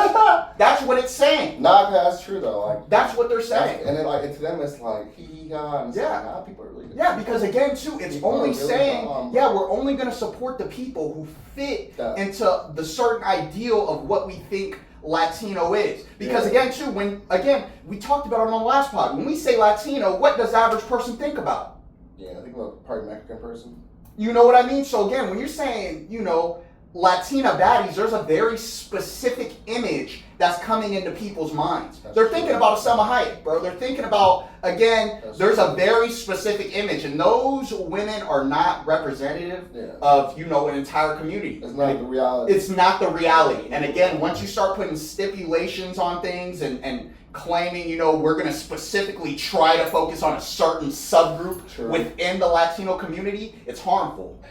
That's what it's saying. Nah, that's true though. Like, that's what they're saying. And then like to them it's like hee ha. And like, nah, people are really good. Yeah, because again too, it's only saying, we're only gonna support the people who fit into the certain ideal of what we think Latino is. Because again too, we talked about it on the last pod. When we say Latino, what does the average person think about? Yeah, I think about part Mexican person. You know what I mean? So again, when you're saying, you know, Latina baddies, there's a very specific image that's coming into people's minds. They're thinking about a Selma Hayek, bro. They're thinking about, again, there's a very specific image, and those women are not representative of, you know, an entire community. It's not the reality. It's not the reality. And again, once you start putting stipulations on things and claiming, you know, we're going to specifically try to focus on a certain subgroup within the Latino community, it's harmful.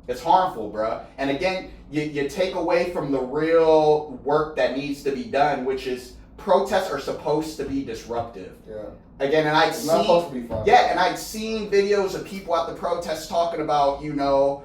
It's harmful, bruh. And again, you take away from the real work that needs to be done, which is protests are supposed to be disruptive. Yeah. Again, and It's not supposed to be fun. Yeah, and I'd seen videos of people at the protests talking about, we're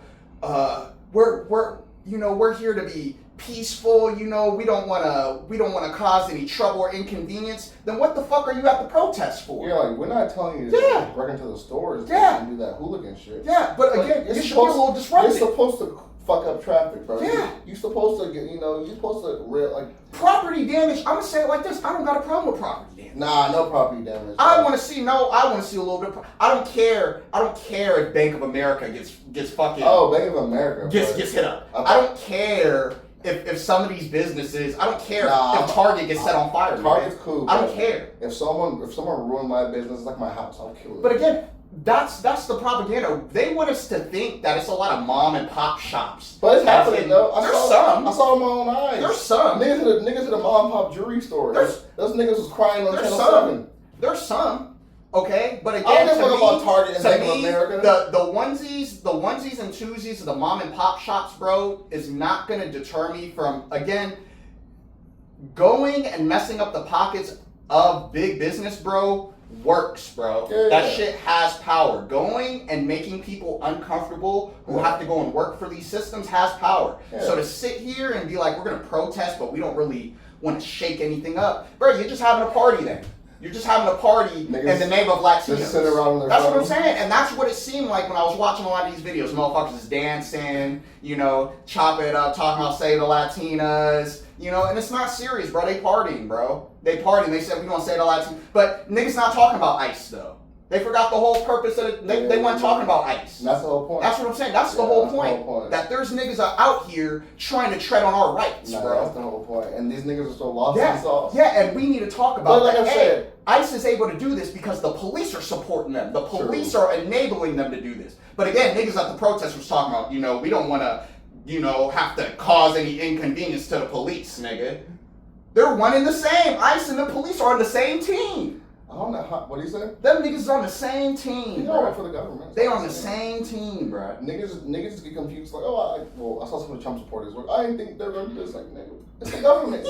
here to be peaceful, we don't wanna cause any trouble or inconvenience. Then what the fuck are you at the protest for? Yeah, like we're not telling you to break into the stores and do that hooligan shit. Yeah, but again, you should be a little disruptive. You're supposed to fuck up traffic, bro. Yeah. You're supposed to get, you're supposed to property damage. I'm gonna say it like this: I don't got a problem with property damage. Nah, no property damage. I want to see a little bit. I don't care if Bank of America gets fucking. Oh, Bank of America gets hit up. I don't care if some of these businesses. I don't care if Target gets set on fire. Target's cool. I don't care. If someone ruined my business, it's like my house, I'll kill it. But again, that's the propaganda. They want us to think that it's a lot of mom and pop shops. But it's happening though. I saw it with my own eyes. There's some. Niggas at the mom and pop jewelry store. Those niggas was crying on Channel 7. There's some. Okay, but again, I don't give about Target and Bank of America. The onesies and twosies of the mom and pop shops, bro, is not gonna deter me from going and messing up the pockets of big business, bro. Works, bro. That shit has power. Going and making people uncomfortable who have to go and work for these systems has power. So to sit here and be like, we're gonna protest, but we don't really want to shake anything up, bro, you're just having a party then. You're just having a party in the name of Latinos. Just sit around with their That's phone. what I'm saying, and that's what it seemed like when I was watching a lot of these videos. Motherfuckers is dancing, chop it up, talking about Save the Latinas, and it's not serious, bro. They partying, bro. They partying. They said we gonna Save the Latinas, but niggas not talking about ICE though. They forgot the whole purpose of it. They weren't talking about ICE. And that's the whole point. That's what I'm saying. That's the whole point. That there's niggas out here trying to tread on our rights, bro. That's the whole point. And these niggas are so lost in the sauce. Yeah, and we need to talk about like that. I said, ICE is able to do this because the police are supporting them. The police are enabling them to do this. But again, niggas at the protest was talking about, we don't want to, have to cause any inconvenience to the police, nigga. They're one and the same. ICE and the police are on the same team. I don't know what do you say? Them niggas on the same team, bro. Work for the government. They on the same team, bro. Niggas get confused like, I saw some of the Trump supporters work. I didn't think they're gonna do this. Like, nigga, it's the government.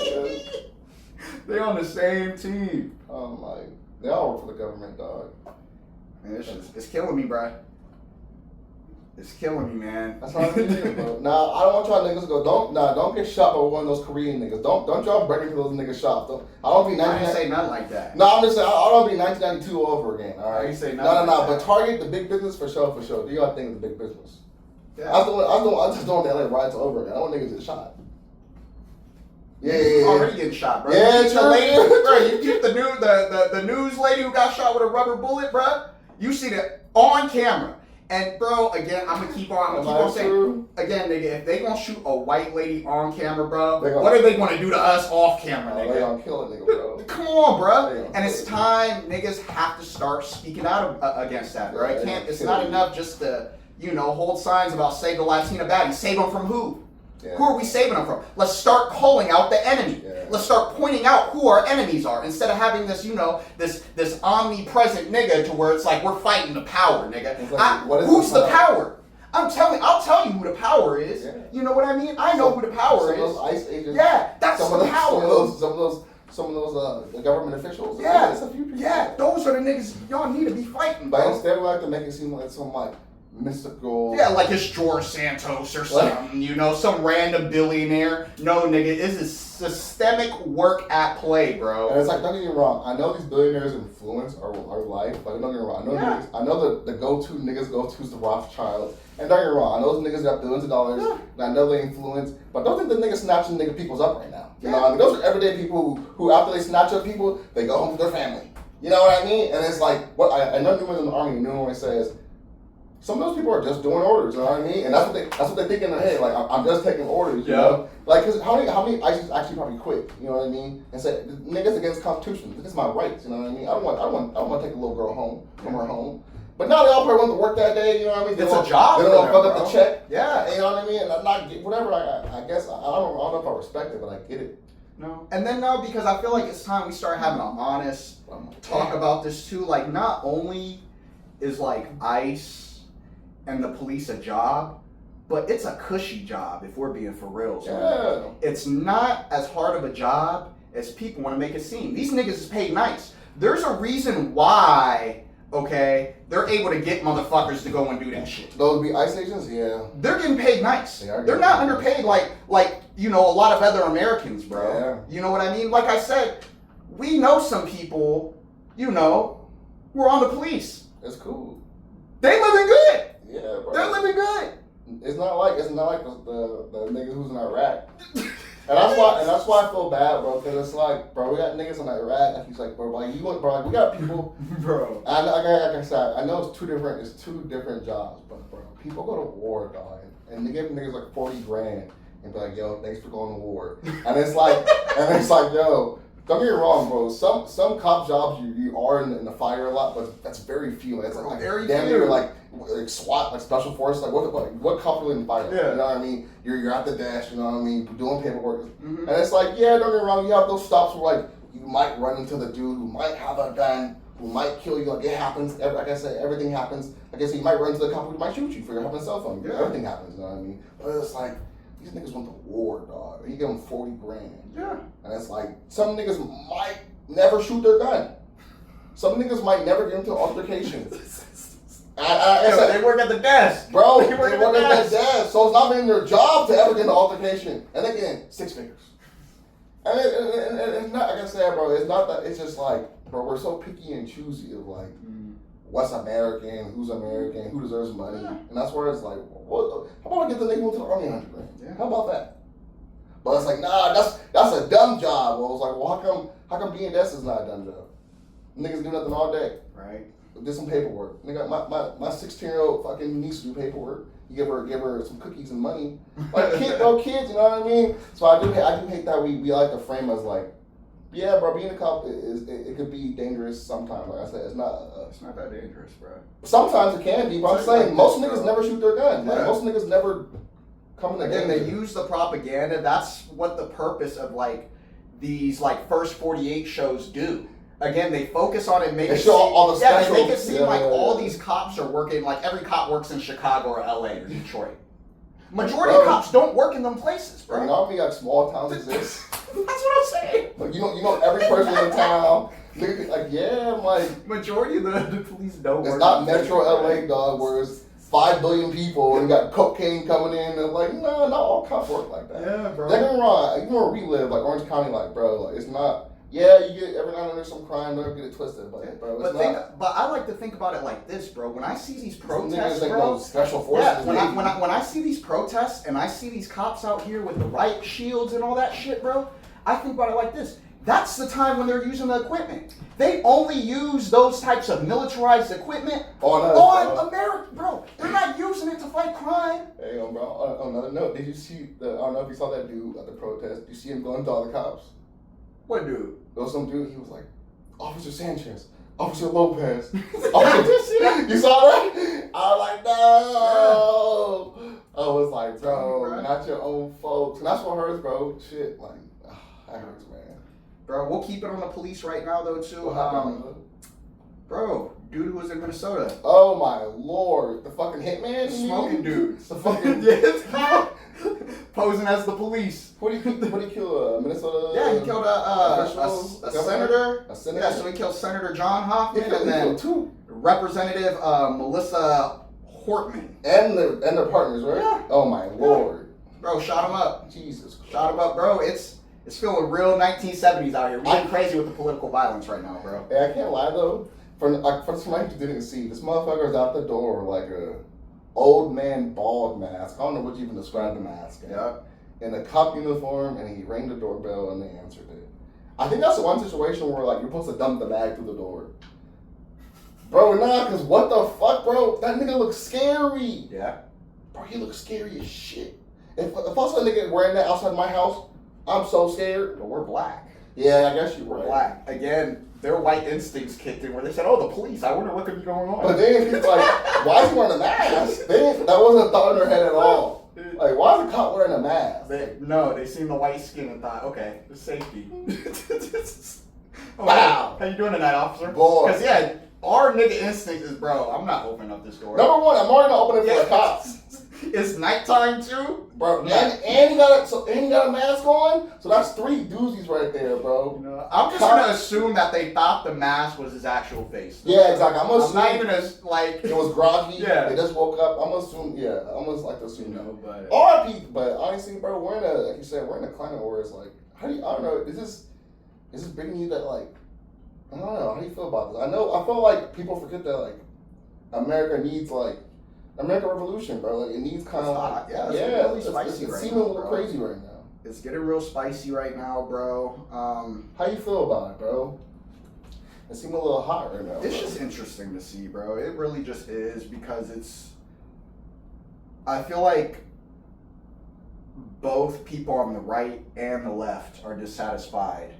They on the same team. They all work for the government, dog. Man, it's killing me, bro. It's killing me, man. That's how I feel, bro. Nah, I don't want y'all niggas to go. Don't get shot by one of those Korean niggas. Don't y'all break into those niggas' shops. I don't be. I didn't say nothing like that. No, I'm just saying I don't be 1992 all over again. All right. I didn't say nothing. No. But Target, the big business for sure. Do y'all think it's the big business? Yeah. I just don't want the LA riots over again. I don't want niggas get shot. Yeah. Already getting shot, bro. Yeah, the lady, bro. You keep the news lady who got shot with a rubber bullet, bro. You see that on camera. And bro, again, I'm gonna keep on saying, again, nigga, if they gonna shoot a white lady on camera, bro, what are they gonna do to us off camera, nigga? They gonna kill a nigga, bro. Come on, bro. And it's time niggas have to start speaking out against that, bro. It's not enough just to, hold signs about save the Latina baddies. Save them from who? Yeah. Who are we saving them from? Let's start calling out the enemy. Yeah. Let's start pointing out who our enemies are instead of having this, this omnipresent nigga to where it's like we're fighting the power, nigga. Like, who's the power? I'll tell you who the power is. Yeah. You know what I mean? I know who the power is. Some of those ICE agents. Yeah, that's the power. Some of those the government officials. Yeah, it's a few people. Yeah, those are the niggas y'all need to be fighting, bro. But instead we like to make it seem like some mystical. Yeah, like it's George Santos or something, some random billionaire. No, nigga, this is systemic work at play, bro. And it's like, don't get me wrong, I know these billionaires influence our life, but don't get me wrong, I know the go-to niggas go-to's the Rothschilds. And don't get me wrong, I know those niggas got billions of dollars, and I know they influence, but don't think the niggas snatching people's up right now. You know what I mean? Those are everyday people who after they snatch up people, they go home with their family. You know what I mean? And it's like, I know Newman's in the army, Newman always says, some of those people are just doing orders, you know what I mean? And that's what they think in their head. Like, I'm just taking orders, you know? Like, cause how many ISIS actually probably quit, you know what I mean? And say, niggas against the Constitution, this is my rights, you know what I mean? I don't want to take a little girl home from her home. But now they all probably want to work that day, you know what I mean? It's a job. They don't want to fuck up the check. Yeah. You know what I mean? And I'm not, whatever, I guess, I don't know if I respect it, but I get it. No. And then no, because I feel like it's time we start having an honest talk about this too. Like, not only is like ICE and the police a job, but it's a cushy job if we're being for real. So it's not as hard of a job is people want to make it seem. These niggas is paid nice. There's a reason why, okay, they're able to get motherfuckers to go and do that shit. Those be ICE agents? Yeah. They're getting paid nice. They're not underpaid like a lot of other Americans, bro. Yeah. You know what I mean? Like I said, we know some people, who are on the police. It's cool. They living good. Yeah, bro. They're living good. It's not like the nigga who's in Iraq. And that's why I feel bad, bro, because it's like, bro, we got niggas in Iraq, and he's like, bro, like we got people, bro. Like I said, I know it's two different jobs, but bro, people go to war, dog, and they give niggas like 40 grand and be like, yo, thanks for going to war, and it's like, yo, don't get me wrong, bro. Some cop jobs you are in the fire a lot, but that's very few. It's like very damn few. near like SWAT, like special force. Like what cop really in fire? Yeah. You know what I mean? You're at the desk. You know what I mean? Doing paperwork, Mm-hmm. and it's like, yeah, don't get me wrong. You have those stops where like you might run into the dude who might have a gun, who might kill you. Like it happens. Like I said, everything happens. Like I said, you might run into the cop who might shoot you for having a cell phone. Yeah. Everything happens. You know what I mean? But it's like these niggas went to war, dog. And you give them 40 grand. Yeah. And it's like, some niggas might never shoot their gun. Some niggas might never get into altercations. They work at the desk. Bro, they work at that desk. So it's not even their job to ever get into altercation. And they get in 6 figures. And it's not, like I said, bro, it's not that, it's just like, bro, we're so picky and choosy of like, what's American, who deserves money. Yeah. And that's where it's like, how about I get the nigga into the army 100 grand? Yeah. How about that? But it's like, nah, that's a dumb job. Well, it's like, well, how come being desk is not a dumb job? Niggas do nothing all day. Right. Did some paperwork. Nigga, my 16-year-old fucking niece do paperwork. You give her some cookies and money. Like kids, you know what I mean? So I do hate that we like to frame as like, yeah, bro, being a cop it could be dangerous sometimes. Like I said, it's not that dangerous, bro. Sometimes it can be, but I'm saying most niggas never shoot their gun. Like Yeah. most niggas never come in the Again, danger. they use the propaganda. That's what the purpose of like these like first 48 shows do. Again, they focus on it, make They it show seem, all the they special- make it seem like yeah. all these cops are working. Like every cop works in Chicago or LA or Detroit. Majority Bro. of cops don't work in them places, bro. You know how many like small towns exist? That's what I'm saying. Like you know every person in town. Nigga, like yeah, I'm like Majority of the police don't it's work. not in Metro places, LA, dog, where it's 5 billion people and you got cocaine coming in and like no, not all cops work like that. Yeah, bro. Don't get me wrong, even where we live, like Orange County, like bro, like it's not. Yeah, you get every now and then there's some crime, don't get it twisted, but bro, it's not. But I like to think about it like this, bro. When I see these protests, Niggas ain't bro. no special forces. Yeah, when I see these protests and I see these cops out here with the riot shields and all that shit, bro, I think about it like this. That's the time when they're using the equipment. They only use those types of militarized equipment on America, bro. They're not using it to fight crime. Hey, bro, on another note, did you see, I don't know if you saw that dude at the protest. Did you see him going to all the cops? What dude? There was some dude, he was like, Officer Sanchez, Officer Lopez. You saw that? I was like, no. I was like, bro, not your own folks. And that's what hurts, bro. Shit, like, that hurts, man. Bro, we'll keep it on the police right now, though, too. What happened? Bro, dude who was in Minnesota. Oh, my Lord. The fucking hitman? Smoking dude. The fucking... Posing as the police. What did he kill? Minnesota? Yeah, he killed a senator. A senator? Yeah, so he killed Senator John Hoffman He and then killed two. Representative Melissa Hortman. And their partners, right? Yeah. Oh, my Lord. Bro, shot him up. Jesus Christ. Shot him up, bro. It's feeling real 1970s out here. We're getting crazy with the political violence right now, bro. Hey, I can't lie, though. For somebody who didn't see, this motherfucker's out the door like a old man bald mask. I don't know what you even describe the mask. Yeah. In a cop uniform, and he rang the doorbell, and they answered it. I think that's the one situation where like you're supposed to dump the bag through the door. Bro, nah, cause what the fuck, bro? That nigga looks scary. Yeah. Bro, he looks scary as shit. If I saw a nigga wearing that outside my house, I'm so scared. But we're black. Yeah, I guess you're We're right. black. Again, their white instincts kicked in where they said, oh, the police. I wonder what could be going on. But then people like, why is he wearing a mask? That wasn't a thought in their head at all. Like, why is the cop wearing a mask? They seen the white skin and thought, okay, there's safety. Wow. How you doing tonight, officer? Boy. Because, yeah, our nigga instinct is, bro, I'm not opening up this door. Number one, I'm already gonna open it for the cops. It's nighttime too, Bro, yeah. and he got a mask on, so that's 3 doozies right there, bro. You know, I'm just gonna assume that they thought the mask was his actual face. Yeah, exactly. I'm not even as like it was groggy. Yeah. They just woke up. I'm gonna assume. Yeah, I'm gonna like to assume that. but R.I.P. But honestly, bro, we're in a like you said, we're in a climate where it's like, how do you? I don't know. Is this bringing you that like? I don't know. How do you feel about this? I feel like people forget that like America needs like. American Revolution, bro. Like it needs kind of like it's really spicy it's right seeming now, a little bro. crazy right now. It's getting real spicy right now, bro. How you feel about it, bro? It seems a little hot right now. It's bro. just interesting to see, bro. It really just is because I feel like both people on the right and the left are dissatisfied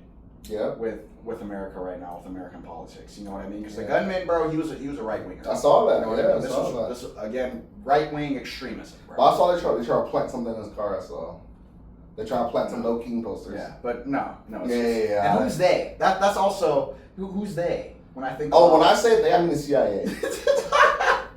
with America right now, with American politics. You know what I mean? Because the gunman, bro, he was a right winger. I saw that. You know what I mean? This was again right wing extremism, bro. Well, I saw they try to plant something in his car. I saw. They're trying to plant some no king posters. Yeah, but no. Yeah. And who's they? That's also who's they? When I think. When I say they, I mean the CIA.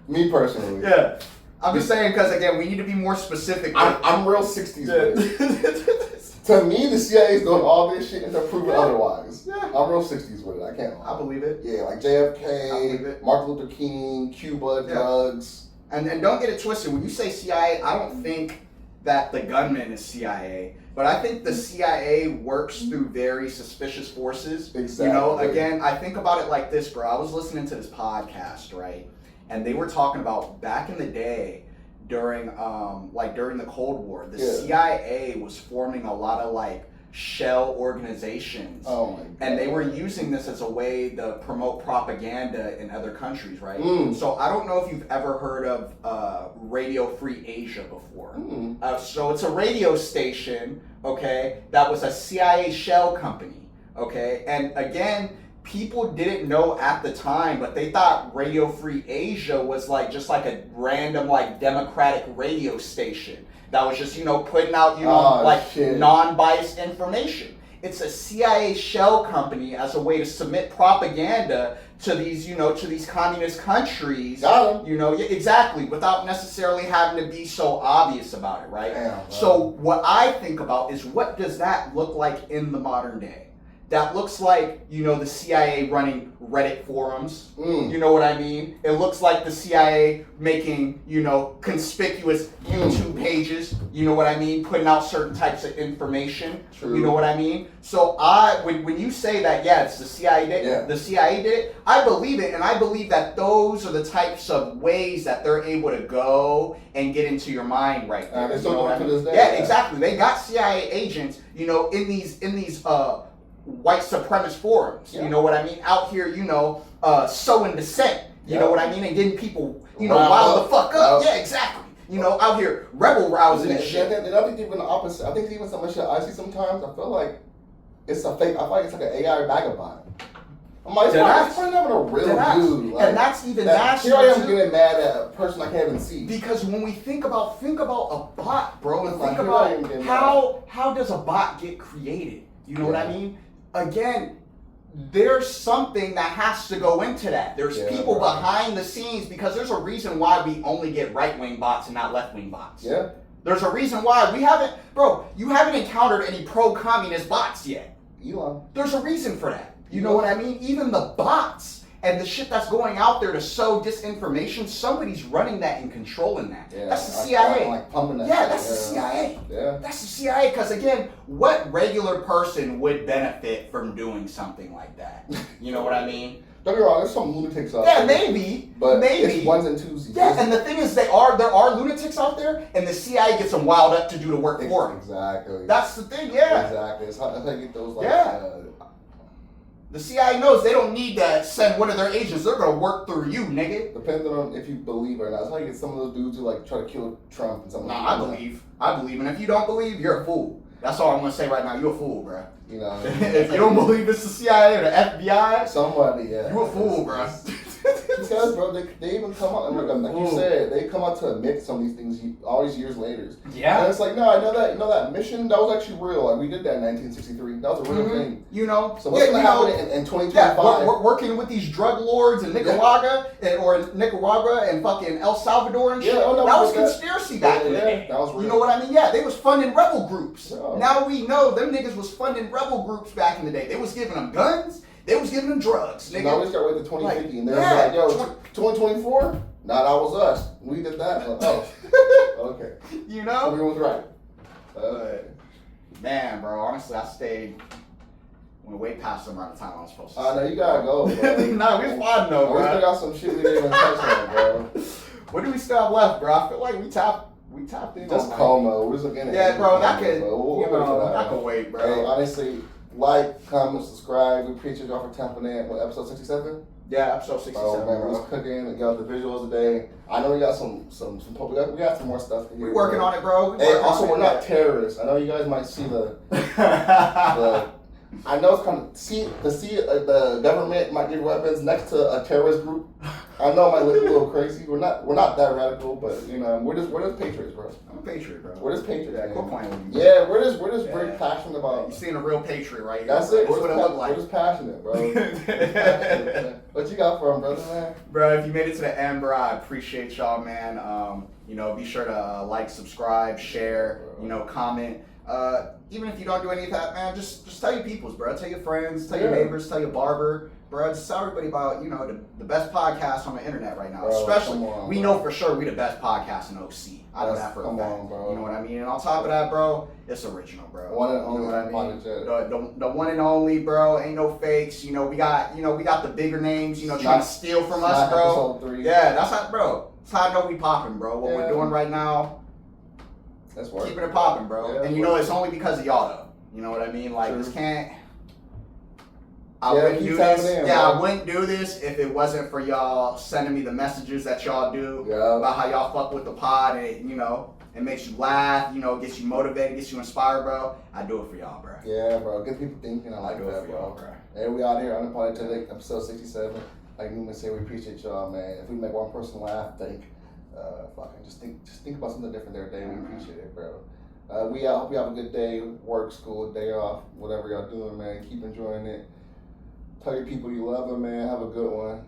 Me personally. Yeah. I'm just saying because again, we need to be more specific. I'm real 60s with it. To me, the CIA is doing all this shit and they're proving otherwise. Yeah. I'm real 60s with it. I can't lie. I believe it. Yeah, like I believe JFK, it. Martin Luther King, Cuba, drugs. And don't get it twisted. When you say CIA, I don't think that the gunman is CIA. But I think the CIA works through very suspicious forces. Exactly. You know, again, I think about it like this, bro. I was listening to this podcast, right? And they were talking about back in the day, during the Cold War, the CIA was forming a lot of like shell organizations. Oh my God. And they were using this as a way to promote propaganda in other countries, right? So I don't know if you've ever heard of Radio Free Asia before. So it's a radio station, okay, that was a CIA shell company, okay? And again, people didn't know at the time, but they thought Radio Free Asia was like just like a random like democratic radio station that was just, putting out, non-biased information. It's a CIA shell company as a way to submit propaganda to these, to these communist countries. Got 'em. Exactly, without necessarily having to be so obvious about it, right? Damn, so what I think about is what does that look like in the modern day? That looks like, the CIA running Reddit forums. You know what I mean? It looks like the CIA making, conspicuous YouTube pages. You know what I mean? Putting out certain types of information. True. You know what I mean? So when you say that, it's the CIA did it, the CIA did it, I believe it, and I believe that those are the types of ways that they're able to go and get into your mind right there. They're still going to this day. Yeah, exactly. They got CIA agents, in these white supremacist forums, you know what I mean? Out here, sowing dissent, you know what I mean? And getting people, riled the fuck up. Yeah, exactly. Out here rebel rousing and shit. And I think even the opposite. I think even some of the shit I see sometimes, I feel like it's a fake. I feel like it's like an AI vagabond. I'm like, it's probably not even a real dude. Like, and that's even nasty. Here I am getting mad at a person I can't even see. Because when we think about a bot, bro, and think like, about how does a bot get created? You know what I mean? Again, there's something that has to go into that. There's people behind the scenes because there's a reason why we only get right-wing bots and not left-wing bots. Yeah. There's a reason why you haven't encountered any pro-communist bots yet. Elon. There's a reason for that. You know what I mean? Even the bots and the shit that's going out there to sow disinformation, somebody's running that and controlling that. Yeah, that's the CIA. Like pumping that shit. That's the CIA. Yeah. That's the CIA. Because again, what regular person would benefit from doing something like that? You know what I mean? Don't get me wrong, there's some lunatics out there. Yeah, maybe. But maybe. It's ones and twosies. Yeah, and the thing is, there are lunatics out there, and the CIA gets them wild up to do the work for them. Exactly. That's the thing, yeah. Exactly. That's how you get those, the CIA knows they don't need to send one of their agents. They're going to work through you, nigga. Depending on if you believe or not. That's how you get some of those dudes who, try to kill Trump and something. Nah, I believe. And if you don't believe, you're a fool. That's all I'm going to say right now. You're a fool, bro. You know. If you don't believe it's the CIA or the FBI, somebody, yeah. you're a fool, bro. Because, bro, they even come out, and like you said, they come out to admit some of these things all these years later. Yeah. And it's like, no, I know that, that mission, that was actually real. Like, we did that in 1963. That was a real thing. You know? So what's going to happen in 2025? Yeah, we're working with these drug lords in Nicaragua, and fucking El Salvador and shit. That was conspiracy back in the day. That was real. You know what I mean? Yeah, they was funding rebel groups. Yeah. Now we know them niggas was funding rebel groups back in the day. They was giving them guns. They was giving them drugs. Nigga. Now we just got to wait to 2050, and they're like, yo, 2024? Nah, that was us. We did that. Like, oh, okay. You know? Everyone was right. Man, bro, honestly, I went way past the amount of time I was supposed to I know, you gotta go, bro. Nah, we fine though, bro. We still got some shit we didn't even touch on, bro. What do we still have left, bro? I feel like we tapped in. Just Como. We're just looking at bro, that could, I can wait, bro. Hey, honestly, like, comment, subscribe. We appreciate y'all for tapping in. What, episode 67? Yeah, episode 67. Oh, man, we was cooking and got the visuals today. I know we got we got some more stuff to hear. We're working on it, bro. Hey, also, we're not terrorists. I know you guys might see the I know it's kind of the government might give weapons next to a terrorist group. I know it might look a little crazy. We're not that radical, but we're just patriots, bro. I'm a patriot, bro. We're just patriots. Yeah, quit playing with me. Yeah, we're just very passionate about. You seeing a real patriot, right? That's it. That's what it look like. We're just passionate, bro. What you got for him, brother, man? Bro, if you made it to the end, bro, I appreciate y'all, man. Be sure to like, subscribe, share, comment. Even if you don't do any of that, man, just tell your peoples, bro. Tell your friends, tell your neighbors, tell your barber, bro. Just tell everybody about, the best podcast on the internet right now. Bro, especially, we bro. know for sure we the best podcast in OC. I know that for a fact. Come on, bro. You know what I mean? And on top of that, bro, it's original, bro. One and only. You know what I mean? The one and only, bro. Ain't no fakes. We got the bigger names. Trying to steal from us, bro. Episode 3. Yeah, that's how, bro. That's how I know we popping, bro. What we're doing right now. That's work. Keeping it popping, bro. Yeah, and it's only because of y'all, though. You know what I mean? Like, True. this can't. I wouldn't do this. I wouldn't do this if it wasn't for y'all sending me the messages that y'all do about how y'all fuck with the pod, and it makes you laugh, gets you motivated, gets you inspired, bro. I do it for y'all, bro. Yeah, bro. Get people thinking. I like do it that, for y'all, bro. Hey, we out here Unapodogetic, episode 67. Like Newman said, we appreciate y'all, man. If we make one person laugh, just think about something different their day. We appreciate it, bro. We out. Hope you have a good day, work, school, day off, whatever y'all doing, man. Keep enjoying it. Tell your people you love them, man. Have a good one.